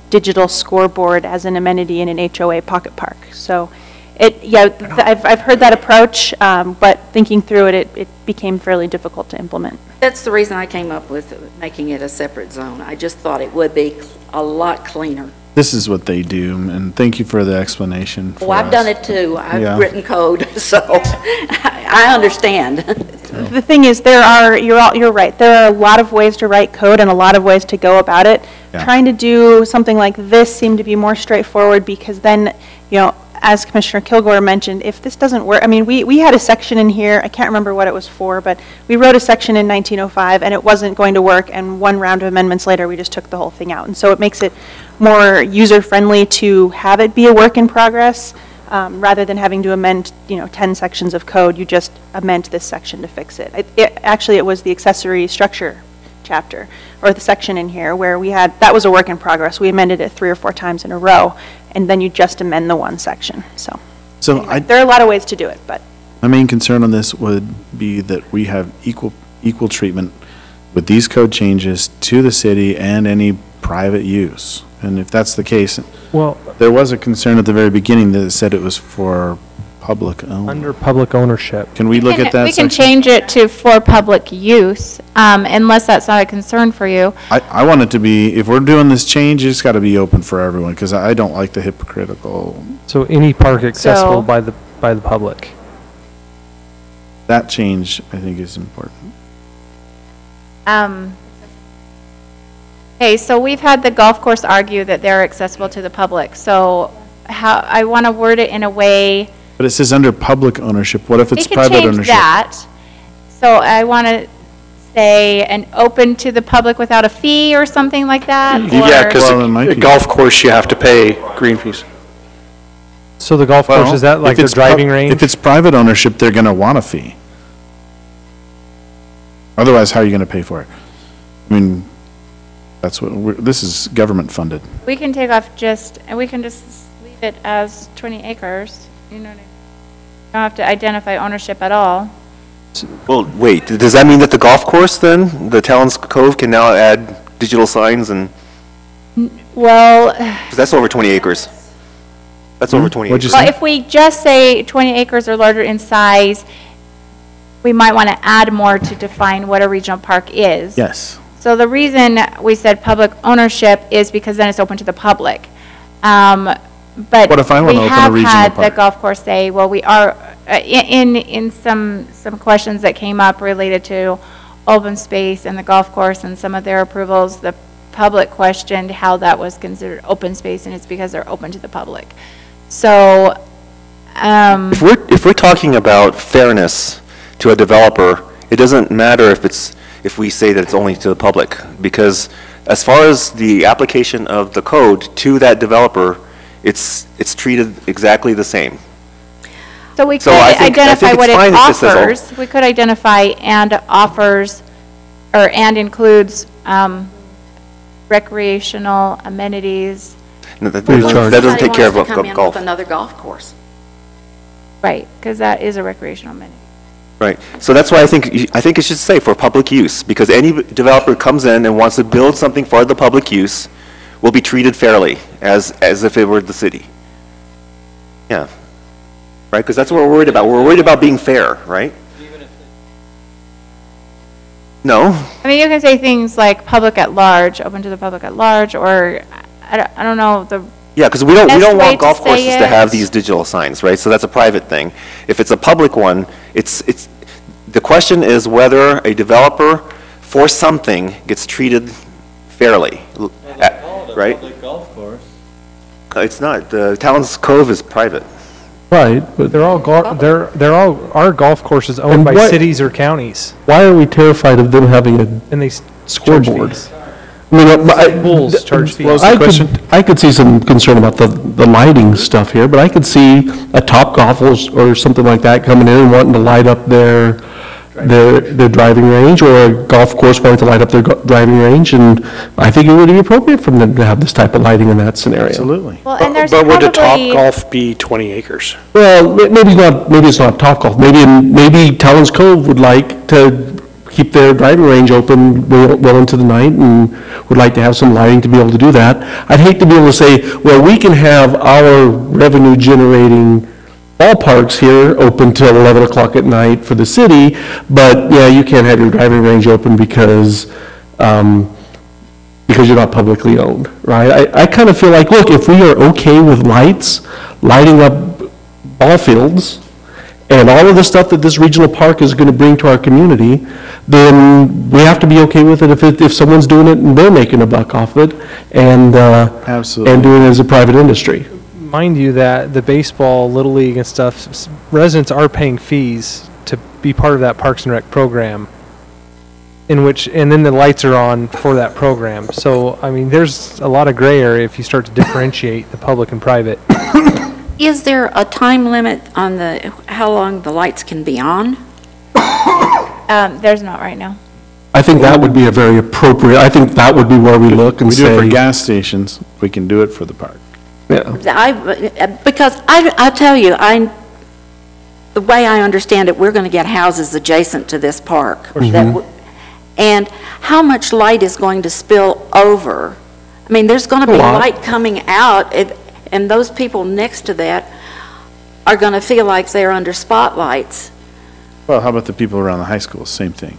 Speaker 9: digital scoreboard as an amenity in an HOA pocket park. So I've heard that approach, but thinking through it, it became fairly difficult to implement.
Speaker 1: that's the reason I came up with making it a separate zone. I just thought it would be a lot cleaner.
Speaker 2: This is what they do, and thank you for the explanation.
Speaker 1: Well, I've done it too. I've
Speaker 2: Yeah.
Speaker 1: written code, so I understand.
Speaker 9: The thing is, you're right, there are a lot of ways to write code and a lot of ways to go about it.
Speaker 2: Yeah.
Speaker 9: Trying to do something like this seemed to be more straightforward, because then, as Commissioner Kilgore mentioned, if this doesn't work, I mean, we had a section in here, I can't remember what it was for, but we wrote a section in 1905 and it wasn't going to work, and one round of amendments later, we just took the whole thing out. And so it makes it more user-friendly to have it be a work in progress, rather than having to amend, 10 sections of code. You just amend this section to fix it. Actually, it was the accessory structure chapter, or the section in here, where that was a work in progress. We amended it 3 or 4 times in a row, and then you just amend the one section. So there are a lot of ways to do it, but.
Speaker 2: My main concern on this would be that we have equal treatment with these code changes to the city and any private use. And if that's the case,
Speaker 8: Well,
Speaker 2: there was a concern at the very beginning that said it was for public owned.
Speaker 8: under public ownership.
Speaker 2: Can we look at that
Speaker 5: We can
Speaker 2: section?
Speaker 5: change it to for public use, unless that's not a concern for you.
Speaker 2: I want it to be, if we're doing this change, it's got to be open for everyone, because I don't like the hypocritical,
Speaker 8: So any park accessible
Speaker 5: So-
Speaker 8: by the public.
Speaker 2: that change, I think, is important.
Speaker 5: Okay, so we've had the golf course argue that they're accessible to the public. So I want to word it in a way.
Speaker 2: But it says under public ownership, what if it's
Speaker 5: We could
Speaker 2: private
Speaker 5: change
Speaker 2: ownership?
Speaker 5: that. So I want to say an open to the public without a fee or something like that?
Speaker 10: Yeah,
Speaker 5: or-
Speaker 10: because
Speaker 2: Well, it might
Speaker 10: a
Speaker 2: be.
Speaker 10: golf course, you have to pay green fees.
Speaker 8: So the golf course,
Speaker 2: Well,
Speaker 8: is that like
Speaker 2: if
Speaker 8: their
Speaker 2: it's
Speaker 8: driving range?
Speaker 2: If it's private ownership, they're going to want a fee. Otherwise, how are you going to pay for it? I mean, that's what, this is government funded.
Speaker 5: We can take off we can just leave it as 20 acres, you know what I mean? You don't have to identify ownership at all.
Speaker 6: Well, wait, does that mean that the golf course then, the Talon's Cove, can now add digital signs and,
Speaker 5: Well,
Speaker 6: 'cause that's over 20 acres. That's over 20
Speaker 2: What'd you
Speaker 6: acres.
Speaker 2: say?
Speaker 5: well, if we just say 20 acres or larger in size, we might want to add more to define what a regional park is.
Speaker 2: Yes.
Speaker 5: So the reason we said public ownership is because then it's open to the public. But
Speaker 2: What if I wanna
Speaker 5: we
Speaker 2: open a
Speaker 5: have
Speaker 2: regional
Speaker 5: had
Speaker 2: park?
Speaker 5: the golf course say, well, we are, in some questions that came up related to open space and the golf course and some of their approvals, the public questioned how that was considered open space, and it's because they're open to the public. So,
Speaker 6: If we're talking about fairness to a developer, it doesn't matter if we say that it's only to the public, because as far as the application of the code to that developer, it's treated exactly the same.
Speaker 5: so we could
Speaker 6: So I think
Speaker 5: identify
Speaker 6: it's
Speaker 5: what it
Speaker 6: fine if this says all-
Speaker 5: offers. We could identify and offers, and includes recreational amenities.
Speaker 6: No, That
Speaker 7: charge.
Speaker 6: that doesn't take care of
Speaker 1: Somebody wants to come in
Speaker 6: golf.
Speaker 1: with another golf course.
Speaker 5: Right, because that is a recreational amenity.
Speaker 6: Right. So that's why I think it should say for public use, because any developer comes in and wants to build something for the public use will be treated fairly, as if it were the city. Yeah. Right? Because that's what we're worried about. We're worried about being fair, right? No.
Speaker 5: I mean, you can say things like public at large, open to the public at large, or, I don't know,
Speaker 6: Yeah, because we don't
Speaker 5: Best way
Speaker 6: want
Speaker 5: to
Speaker 6: golf
Speaker 5: say
Speaker 6: courses to have
Speaker 5: it-
Speaker 6: these digital signs, right? So that's a private thing. If it's a public one, the question is whether a developer for something gets treated fairly, right?
Speaker 4: golf course.
Speaker 6: It's not. The Talon's Cove is private.
Speaker 7: Right, but
Speaker 8: They're all our golf courses owned
Speaker 7: And
Speaker 8: by
Speaker 7: what-
Speaker 8: cities or counties,
Speaker 7: why are we terrified of them having a
Speaker 8: and they charge
Speaker 7: scoreboard?
Speaker 8: fees.
Speaker 7: I mean,
Speaker 8: Bulls charge fees.
Speaker 7: I could see some concern about the lighting stuff here, but I could see a Topgolf or something like that coming in and wanting to light up their driving range, or a golf course wanting to light up their driving range, and I think it would be appropriate for them to have this type of lighting in that scenario.
Speaker 2: Absolutely.
Speaker 5: well, and there's
Speaker 10: But would a
Speaker 5: probably,
Speaker 10: Topgolf be 20 acres?
Speaker 7: Well, maybe it's not Topgolf. Maybe Talon's Cove would like to keep their driving range open well into the night and would like to have some lighting to be able to do that. I'd hate to be able to say, well, we can have our revenue-generating ballparks here open till 11 o'clock at night for the city, but yeah, you can't have your driving range open because you're not publicly owned, right? I kind of feel like, look, if we are okay with lights, lighting up ball fields, and all of the stuff that this regional park is going to bring to our community, then we have to be okay with it if someone's doing it and they're making a buck off of it, and
Speaker 2: Absolutely.
Speaker 7: and doing it as a private industry.
Speaker 8: Mind you that the baseball, Little League and stuff, residents are paying fees to be part of that Parks and Rec program, and then the lights are on for that program. So, I mean, there's a lot of gray area if you start to differentiate the public and private.
Speaker 1: Is there a time limit on how long the lights can be on?
Speaker 5: there's not right now.
Speaker 7: I think that would be a very appropriate, I think that would be where we look and
Speaker 2: We do it for
Speaker 7: say,
Speaker 2: gas stations, we can do it for the park.
Speaker 7: yeah.
Speaker 1: Because I tell you, the way I understand it, we're going to get houses adjacent to this park. And how much light is going to spill over? I mean, there's going to be
Speaker 7: A lot.
Speaker 1: light coming out, and those people next to that are going to feel like they're under spotlights.
Speaker 2: Well, how about the people around the high school? Same thing.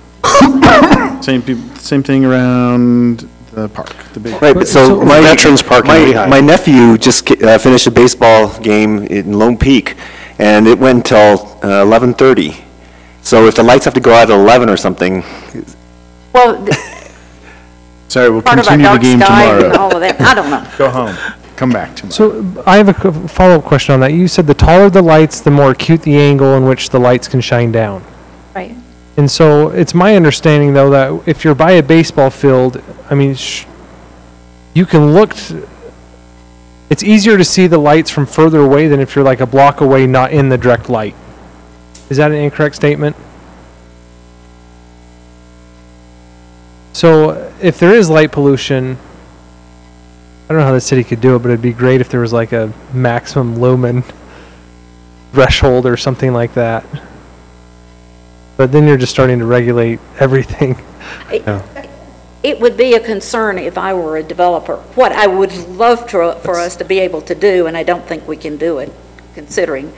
Speaker 2: Same thing around the park, the big.
Speaker 6: Right, but so my
Speaker 10: Veterans Park in Lehigh.
Speaker 6: my nephew just finished a baseball game in Lone Peak, and it went till 11:30. So if the lights have to go out at 11 or something,
Speaker 1: Well,
Speaker 2: Sorry, we'll
Speaker 1: part of our
Speaker 2: continue the
Speaker 1: dark
Speaker 2: game
Speaker 1: sky and
Speaker 2: tomorrow.
Speaker 1: all of that, I don't know.
Speaker 2: Go home, come back tomorrow.
Speaker 8: So I have a follow-up question on that. You said the taller the lights, the more acute the angle in which the lights can shine down.
Speaker 5: Right.
Speaker 8: And so it's my understanding, though, that if you're by a baseball field, I mean, you can look, it's easier to see the lights from further away than if you're like a block away, not in the direct light. Is that an incorrect statement? So if there is light pollution, I don't know how the city could do it, but it'd be great if there was like a maximum lumen threshold or something like that. But then you're just starting to regulate everything.
Speaker 1: It would be a concern if I were a developer. What I would love for us to be able to do, and I don't think we can do it, considering,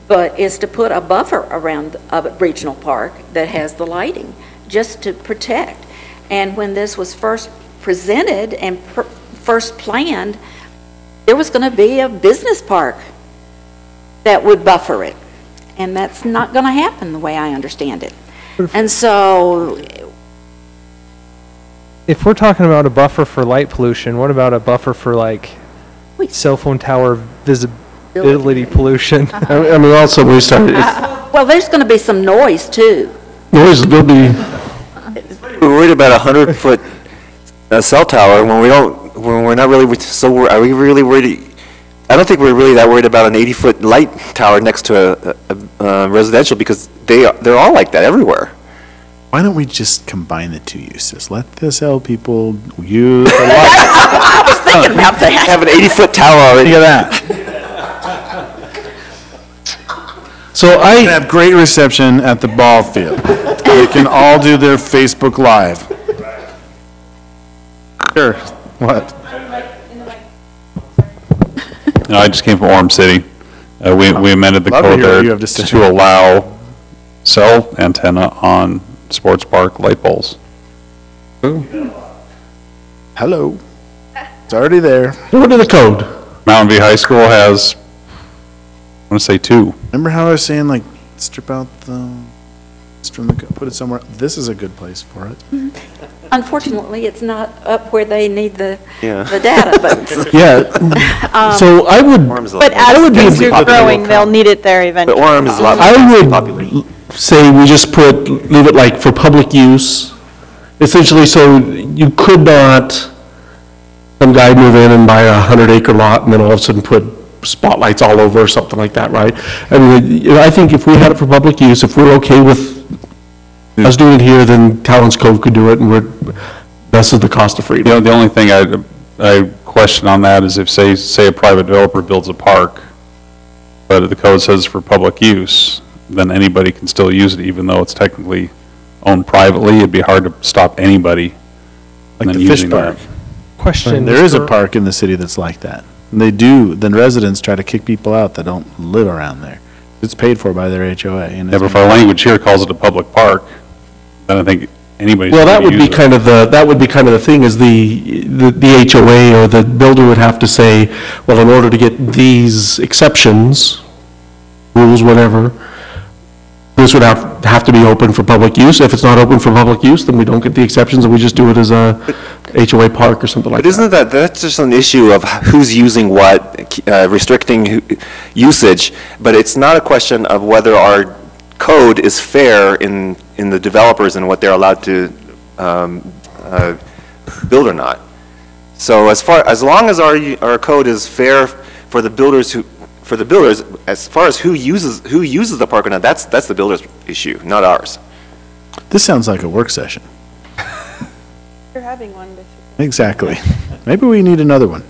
Speaker 1: but is to put a buffer around a regional park that has the lighting, just to protect. And when this was first presented and first planned, there was going to be a business park that would buffer it. And that's not going to happen the way I understand it. And so,
Speaker 8: if we're talking about a buffer for light pollution, what about a buffer for like cell phone tower visibility pollution?
Speaker 7: I mean, also, we started,
Speaker 1: well, there's going to be some noise too.
Speaker 7: noise, there'll be,
Speaker 6: We're worried about a 100-foot cell tower when we're not really, are we really worried? I don't think we're really that worried about an 80-foot light tower next to a residential, because they're all like that everywhere.
Speaker 2: Why don't we just combine the two uses? Let the cell people use the light.
Speaker 1: I was thinking about that.
Speaker 6: Have an 80-foot tower already.
Speaker 2: Look at that.
Speaker 7: so I,
Speaker 2: Have great reception at the ball field. They can all do their Facebook Live. Sure. What?
Speaker 3: No, I just came from Orem City. We amended the
Speaker 2: Love to
Speaker 3: code
Speaker 2: hear what
Speaker 3: there
Speaker 2: you have to say.
Speaker 3: to allow cell antenna on sports park light poles.
Speaker 2: Hello. It's already there.
Speaker 7: what are the code?
Speaker 3: Mountain View High School has, I want to say 2.
Speaker 2: Remember how I was saying, like, strip out put it somewhere? This is a good place for it.
Speaker 1: Unfortunately, it's not up where they need the
Speaker 6: Yeah.
Speaker 1: data, but
Speaker 7: Yeah, so I would,
Speaker 6: Orem's a
Speaker 9: But
Speaker 6: lot-
Speaker 9: as
Speaker 7: would be
Speaker 9: things
Speaker 7: a
Speaker 9: are
Speaker 7: big
Speaker 9: growing, they'll need it there
Speaker 6: But
Speaker 9: eventually.
Speaker 6: Orem is a lot
Speaker 7: I
Speaker 6: more
Speaker 7: would
Speaker 6: populated.
Speaker 7: say we just leave it like for public use, essentially, so you could not, some guy move in and buy a 100-acre lot and then all of a sudden put spotlights all over or something like that, right? I mean, I think if we had it for public use, if we're okay with us doing it here, then Talon's Cove could do it, and this is the cost of freedom.
Speaker 3: The only thing I question on that is if, say a private developer builds a park, but the code says for public use, then anybody can still use it even though it's technically owned privately. It'd be hard to stop anybody
Speaker 2: Like
Speaker 3: from
Speaker 2: the fish
Speaker 3: using
Speaker 2: park.
Speaker 3: that.
Speaker 8: Question.
Speaker 2: There is a
Speaker 8: for-
Speaker 2: park in the city that's like that. And they do, then residents try to kick people out that don't live around there. It's paid for by their HOA. And
Speaker 3: Yeah, but if our language here calls it a public park, then I think anybody should
Speaker 7: Well, that would
Speaker 3: use
Speaker 7: be
Speaker 3: it.
Speaker 7: kind of the thing, is the HOA or the builder would have to say, well, in order to get these exceptions, rules, whatever, this would have to be open for public use. If it's not open for public use, then we don't get the exceptions, and we just do it as a HOA park or something like
Speaker 6: But
Speaker 7: that.
Speaker 6: isn't that's just an issue of who's using what, restricting usage, but it's not a question of whether our code is fair in the developers and what they're allowed to build or not. So as long as our code is fair for the builders as far as who uses the park or not, that's the builder's issue, not ours.
Speaker 2: This sounds like a work session.
Speaker 9: You're having one this
Speaker 2: Exactly. Maybe we need another one.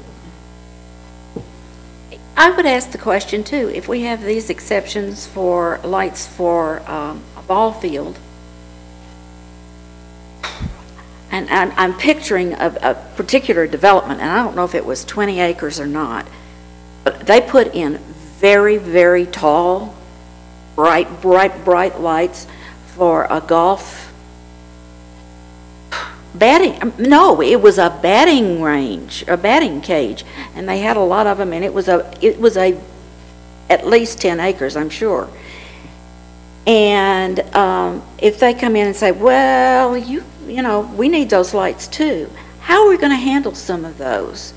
Speaker 1: I would ask the question too, if we have these exceptions for lights for a ball field, and I'm picturing a particular development, and I don't know if it was 20 acres or not, but they put in very, very tall, bright lights for a golf no, it was a batting range, a batting cage, and they had a lot of them, and it was at least 10 acres, I'm sure. And if they come in and say, well, you know, we need those lights too, how are we going to handle some of those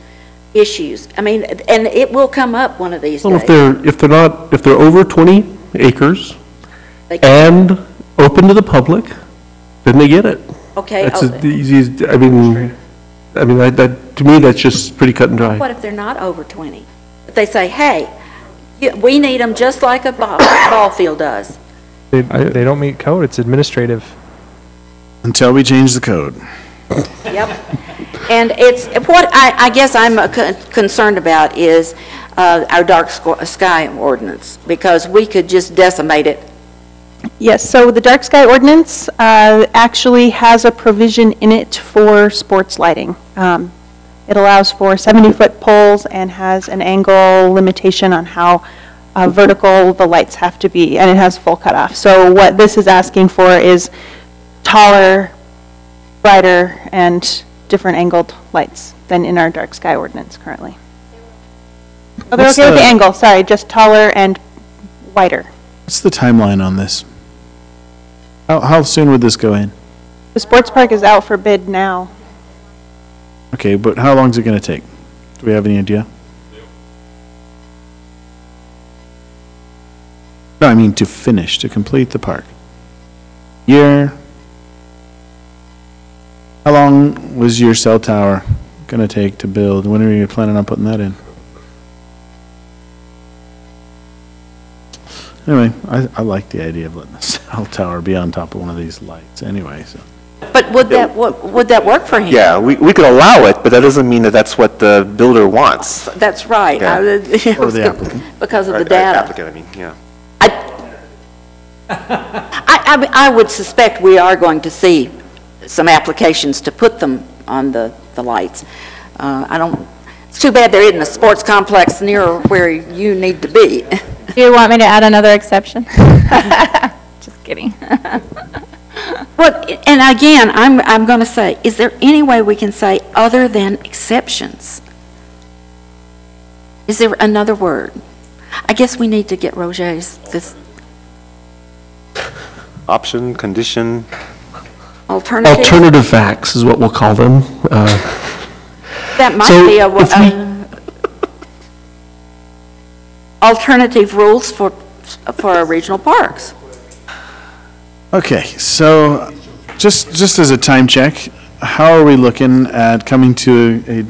Speaker 1: issues? I mean, and it will come up one of these
Speaker 7: Well,
Speaker 1: days.
Speaker 7: if they're over 20 acres
Speaker 1: They can-
Speaker 7: and open to the public, then they get it.
Speaker 1: Okay,
Speaker 7: That's
Speaker 1: oh,
Speaker 7: the easiest, I mean, to me, that's just pretty cut and dry.
Speaker 1: what if they're not over 20? If they say, hey, we need them just like a ball field does.
Speaker 8: They don't meet code, it's administrative.
Speaker 2: Until we change the code.
Speaker 1: Yep. And it's, what I guess I'm concerned about is our dark sky ordinance, because we could just decimate it.
Speaker 9: Yes, so the dark sky ordinance actually has a provision in it for sports lighting. It allows for 70-foot poles and has an angle limitation on how vertical the lights have to be, and it has full cutoff. So what this is asking for is taller, brighter, and different angled lights than in our dark sky ordinance currently. Oh, they're okay with the angle, sorry, just taller and wider.
Speaker 2: What's the timeline on this? How soon would this go in?
Speaker 9: The sports park is out for bid now.
Speaker 2: Okay, but how long is it going to take? Do we have any idea? No, I mean to finish, to complete the park. Year? How long was your cell tower going to take to build? When are you planning on putting that in? Anyway, I like the idea of letting the cell tower be on top of one of these lights anyway, so.
Speaker 1: But would that work for him?
Speaker 6: Yeah, we could allow it, but that doesn't mean that that's what the builder wants.
Speaker 1: That's right.
Speaker 6: Yeah.
Speaker 2: Or the applicant.
Speaker 1: Because of
Speaker 6: Or
Speaker 1: the data.
Speaker 6: Applicant, I mean, yeah.
Speaker 1: I would suspect we are going to see some applications to put them on the lights. It's too bad there isn't a sports complex near where you need to be.
Speaker 5: Do you want me to add another exception? Just kidding.
Speaker 1: And again, I'm going to say, is there any way we can say other than exceptions? Is there another word? I guess we need to get Roger's, this
Speaker 6: Option, condition,
Speaker 1: alternative.
Speaker 7: Alternative facts is what we'll call them.
Speaker 1: That might
Speaker 7: So
Speaker 1: be
Speaker 7: if
Speaker 1: alternative rules for our regional parks.
Speaker 2: Okay, so just as a time check, how are we looking at coming to a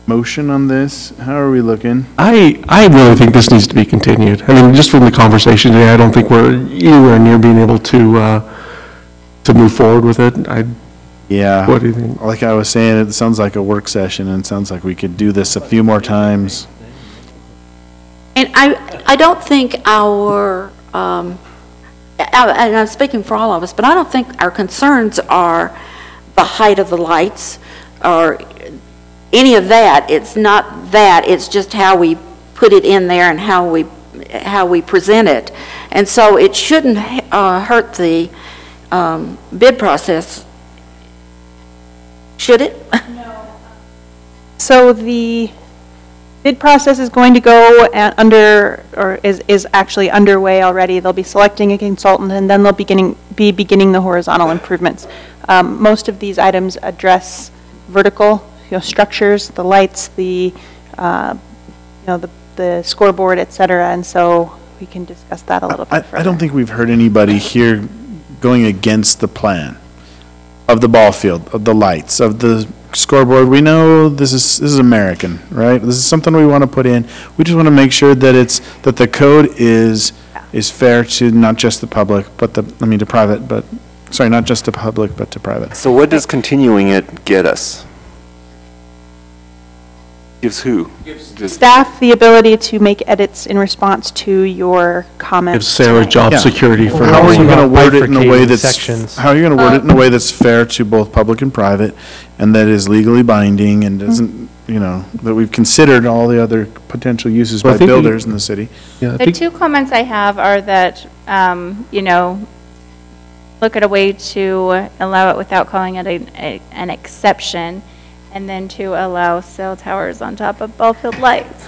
Speaker 2: motion on this? How are we looking?
Speaker 7: I really think this needs to be continued. I mean, just from the conversation today, I don't think we're anywhere near being able to move forward with it.
Speaker 2: Yeah.
Speaker 7: What do you think?
Speaker 2: Like I was saying, it sounds like a work session, and it sounds like we could do this a few more times.
Speaker 1: And I don't think and I'm speaking for all of us, but I don't think our concerns are the height of the lights or any of that. It's not that, it's just how we put it in there and how we present it. And so it shouldn't hurt the bid process, should it?
Speaker 9: So the bid process is going to go is actually underway already. They'll be selecting a consultant, and then they'll be beginning the horizontal improvements. Most of these items address vertical, structures, the lights, the scoreboard, et cetera, and so we can discuss that a little bit further.
Speaker 2: I don't think we've heard anybody here going against the plan of the ball field, of the lights, of the scoreboard. We know this is American, right? This is something we want to put in. We just want to make sure that that the code is fair to not just the public, but to private, but sorry, not just to public, but to private.
Speaker 6: So what does continuing it get us? Gives who? Gives
Speaker 9: Staff the ability to make edits in response to your comments.
Speaker 7: Gives Sarah
Speaker 9: tonight.
Speaker 7: job
Speaker 2: Yeah.
Speaker 7: security for.
Speaker 2: How are you going to word it in a way
Speaker 8: bifurcating
Speaker 2: that's
Speaker 8: sections.
Speaker 2: how are you going to word it in a way that's fair to both public and private, and that is legally binding and doesn't that we've considered all the other potential uses
Speaker 7: Well, I
Speaker 2: by
Speaker 7: think
Speaker 2: builders in the city.
Speaker 7: Yeah, I
Speaker 5: The
Speaker 7: think-
Speaker 5: two comments I have are that, look at a way to allow it without calling it an exception, and then to allow cell towers on top of ball field lights.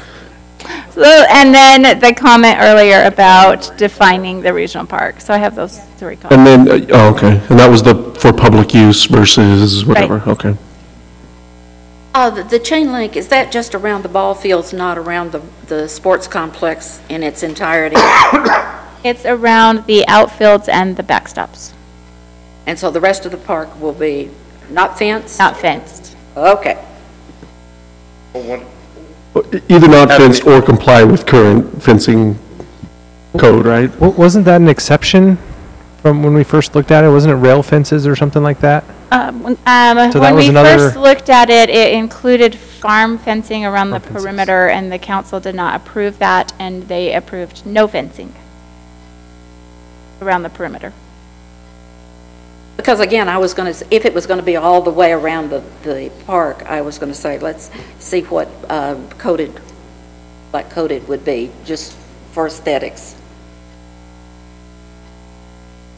Speaker 5: So, and then the comment earlier about defining the regional park. So I have those three comments.
Speaker 7: And then, okay, and that was for public use versus whatever,
Speaker 5: Right.
Speaker 7: okay.
Speaker 1: The chain link, is that just around the ball fields, not around the sports complex in its entirety?
Speaker 5: It's around the outfields and the backstops,
Speaker 1: And so the rest of the park will be not fenced?
Speaker 5: not fenced.
Speaker 1: Okay.
Speaker 7: Either not fenced or comply with current fencing code, right?
Speaker 8: Wasn't that an exception from when we first looked at it? Wasn't it rail fences or something like that? So that
Speaker 5: When
Speaker 8: was
Speaker 5: we
Speaker 8: another-
Speaker 5: first looked at it, it included farm fencing around the
Speaker 8: Farm fences.
Speaker 5: perimeter, and the council did not approve that, and they approved no fencing around the perimeter.
Speaker 1: Because again, I was going to, if it was going to be all the way around the park, I was going to say, let's see what black coated would be, just for aesthetics.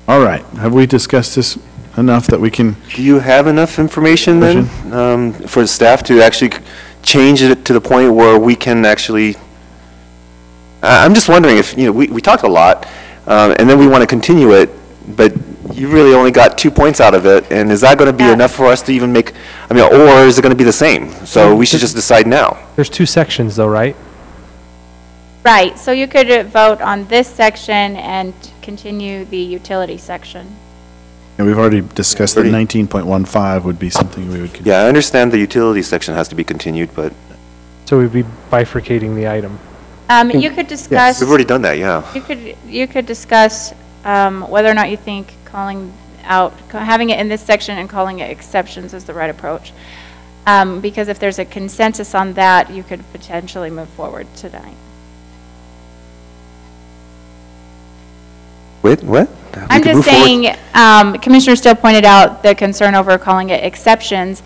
Speaker 2: All right, have we discussed this enough that we can,
Speaker 6: Do you have enough information then for the staff to actually change it to the point where we can actually, I'm just wondering if, we talked a lot, and then we want to continue it, but you really only got 2 points out of it, and is that going to be enough for us to even make, or is it going to be the same? So we should just decide now.
Speaker 8: There's 2 sections though, right?
Speaker 5: Right, so you could vote on this section and continue the utility section.
Speaker 2: and we've already discussed that
Speaker 6: 30.
Speaker 2: 19.15 would be something we would consider.
Speaker 6: Yeah, I understand the utility section has to be continued, but
Speaker 8: So we'd be bifurcating the item.
Speaker 5: You could discuss.
Speaker 6: we've already done that, yeah.
Speaker 5: You could discuss whether or not you think having it in this section and calling it exceptions is the right approach. Because if there's a consensus on that, you could potentially move forward tonight.
Speaker 6: Wait, what?
Speaker 5: I'm just saying, Commissioner Still pointed out the concern over calling it exceptions,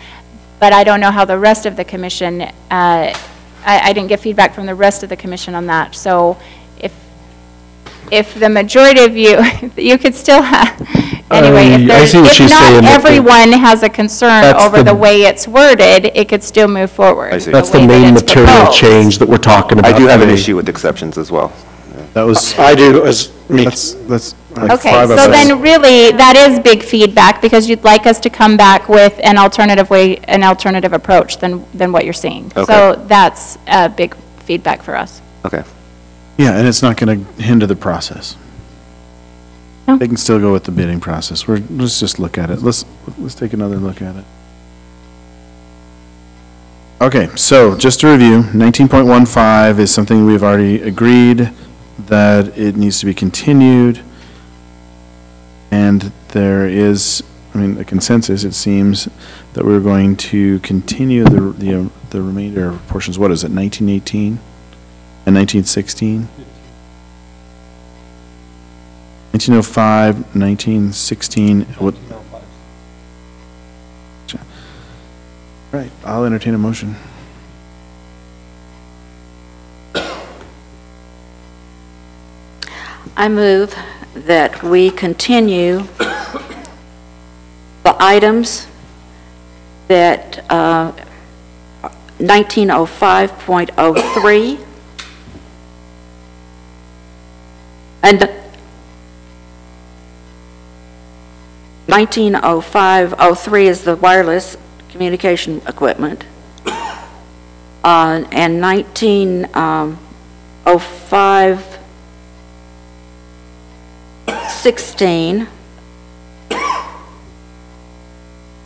Speaker 5: but I don't know how the rest of the commission, I didn't get feedback from the rest of the commission on that. So if the majority of you, you could still have, anyway, if not everyone has a concern over the way it's worded, it could still move forward.
Speaker 6: I see.
Speaker 7: That's
Speaker 5: way
Speaker 7: the
Speaker 5: that
Speaker 7: main
Speaker 5: it's
Speaker 7: material
Speaker 5: proposed.
Speaker 7: change that we're talking about.
Speaker 6: I do have an
Speaker 7: today.
Speaker 6: issue with exceptions as well.
Speaker 2: That was,
Speaker 10: I do, as me.
Speaker 2: that's like
Speaker 5: Okay,
Speaker 2: 5 of
Speaker 5: so
Speaker 2: us.
Speaker 5: then really, that is big feedback, because you'd like us to come back with an alternative approach than what you're seeing.
Speaker 6: Okay.
Speaker 5: So that's big feedback for us.
Speaker 6: Okay.
Speaker 2: Yeah, and it's not going to hinder the process.
Speaker 5: No.
Speaker 2: They can still go with the bidding process. Let's just look at it. Let's take another look at it. Okay, so just to review, 19.15 is something we've already agreed that it needs to be continued. And there is, a consensus, it seems, that we're going to continue the remainder of portions. What is it, 1918 and 1916? 1905, 1916. Right, I'll entertain a motion.
Speaker 1: I move that we continue the items that 1905.03 and 1905.03 is the wireless communication equipment, and 1905.16.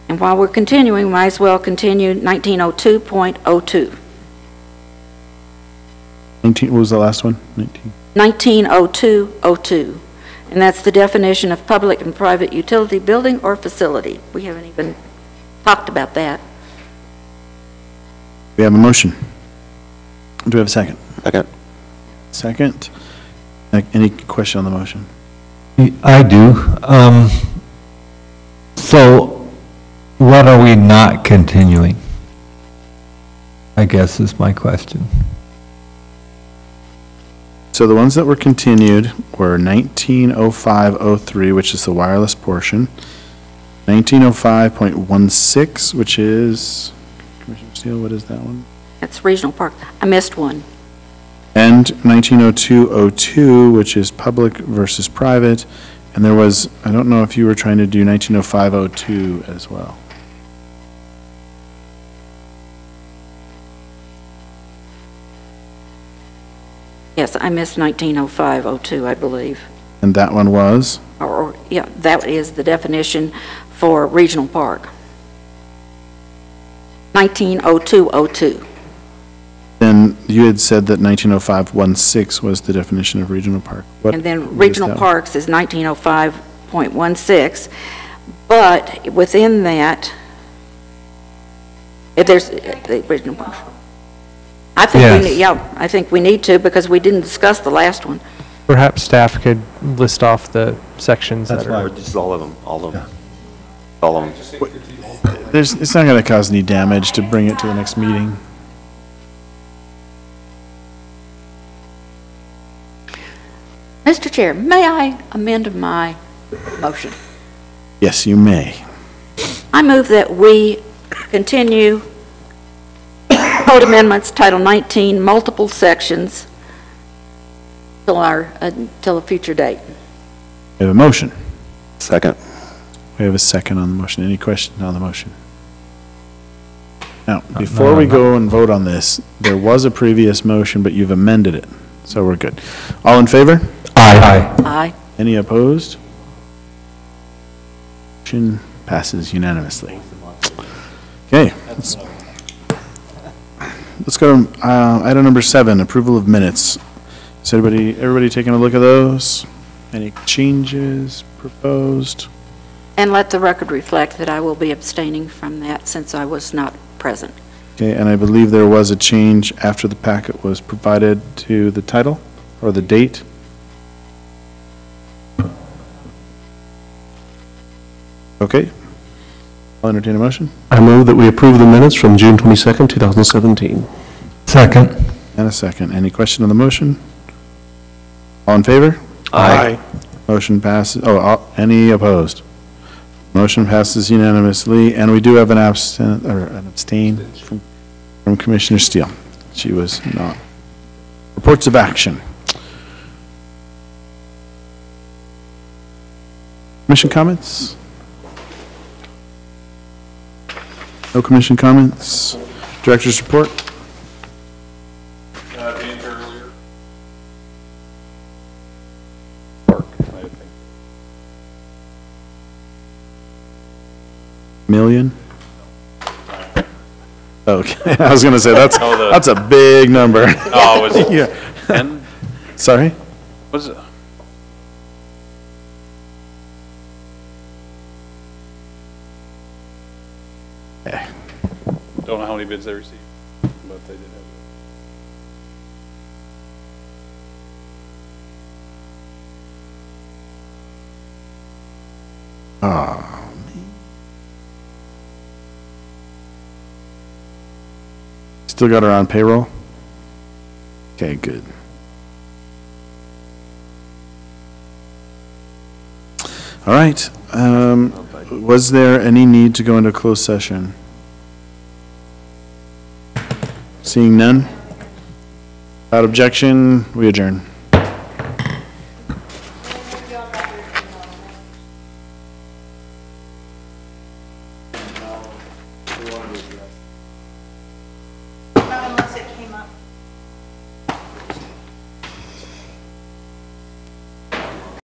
Speaker 1: And while we're continuing, might as well continue 1902.02.
Speaker 2: 19, what was the last one? 19.
Speaker 1: 1902.02. And that's the definition of public and private utility building or facility. We haven't even talked about that.
Speaker 2: We have a motion. Do we have a second?
Speaker 6: Okay.
Speaker 2: Second. Any question on the motion?
Speaker 4: I do. So what are we not continuing? I guess is my question.
Speaker 2: So the ones that were continued were 1905.03, which is the wireless portion, 1905.16, which is, Commissioner Steele, what is that one?
Speaker 1: That's regional park. I missed one.
Speaker 2: And 1902.02, which is public versus private. And there was, I don't know if you were trying to do 1905.02 as well.
Speaker 1: Yes, I missed 1905.02, I believe.
Speaker 2: And that one was?
Speaker 1: Or, yeah, that is the definition for regional park. 1902.02.
Speaker 2: Then you had said that 1905.16 was the definition of regional park. What
Speaker 1: And then
Speaker 2: is
Speaker 1: regional
Speaker 2: that one?
Speaker 1: parks is 1905.16. But within that, if there's, I think,
Speaker 4: Yes.
Speaker 1: I think we need to, because we didn't discuss the last one.
Speaker 8: Perhaps staff could list off the sections that
Speaker 6: Or
Speaker 8: are.
Speaker 6: just all of them, all of them. All of them.
Speaker 2: It's not going to cause any damage to bring it to the next meeting.
Speaker 1: Mr. Chair, may I amend my motion?
Speaker 2: Yes, you may.
Speaker 1: I move that we continue Code Amendments Title 19, multiple sections, till a future date.
Speaker 2: We have a motion.
Speaker 6: Second.
Speaker 2: We have a second on the motion. Any questions on the motion? Now, before we go and vote on this, there was a previous motion, but you've amended it, so we're good. All in favor?
Speaker 4: Aye.
Speaker 1: Aye.
Speaker 2: Any opposed? Motion passes unanimously. Okay. Let's go to item number 7, approval of minutes. Is everybody taking a look at those? Any changes proposed?
Speaker 1: And let the record reflect that I will be abstaining from that since I was not present.
Speaker 2: Okay, and I believe there was a change after the packet was provided to the title or the date. Okay. I'll entertain a motion.
Speaker 7: I move that we approve the minutes from June 22nd, 2017.
Speaker 4: Second.
Speaker 2: And a second. Any question on the motion? All in favor?
Speaker 10: Aye.
Speaker 2: Motion passes, any opposed? Motion passes unanimously, and we do have an abstain from Commissioner Steele. She was not. Reports of action. Commission comments? No commission comments? Director's report? Million? Okay, I was gonna say, that's a big number.
Speaker 3: Oh, was it
Speaker 2: Yeah.
Speaker 3: 10?
Speaker 2: Sorry?
Speaker 3: Was it?
Speaker 2: Okay.
Speaker 3: Don't know how many bids they received, but they did have it.
Speaker 2: Still got her on payroll? Okay, good. All right, was there any need to go into closed session? Seeing none? Without objection, we adjourn.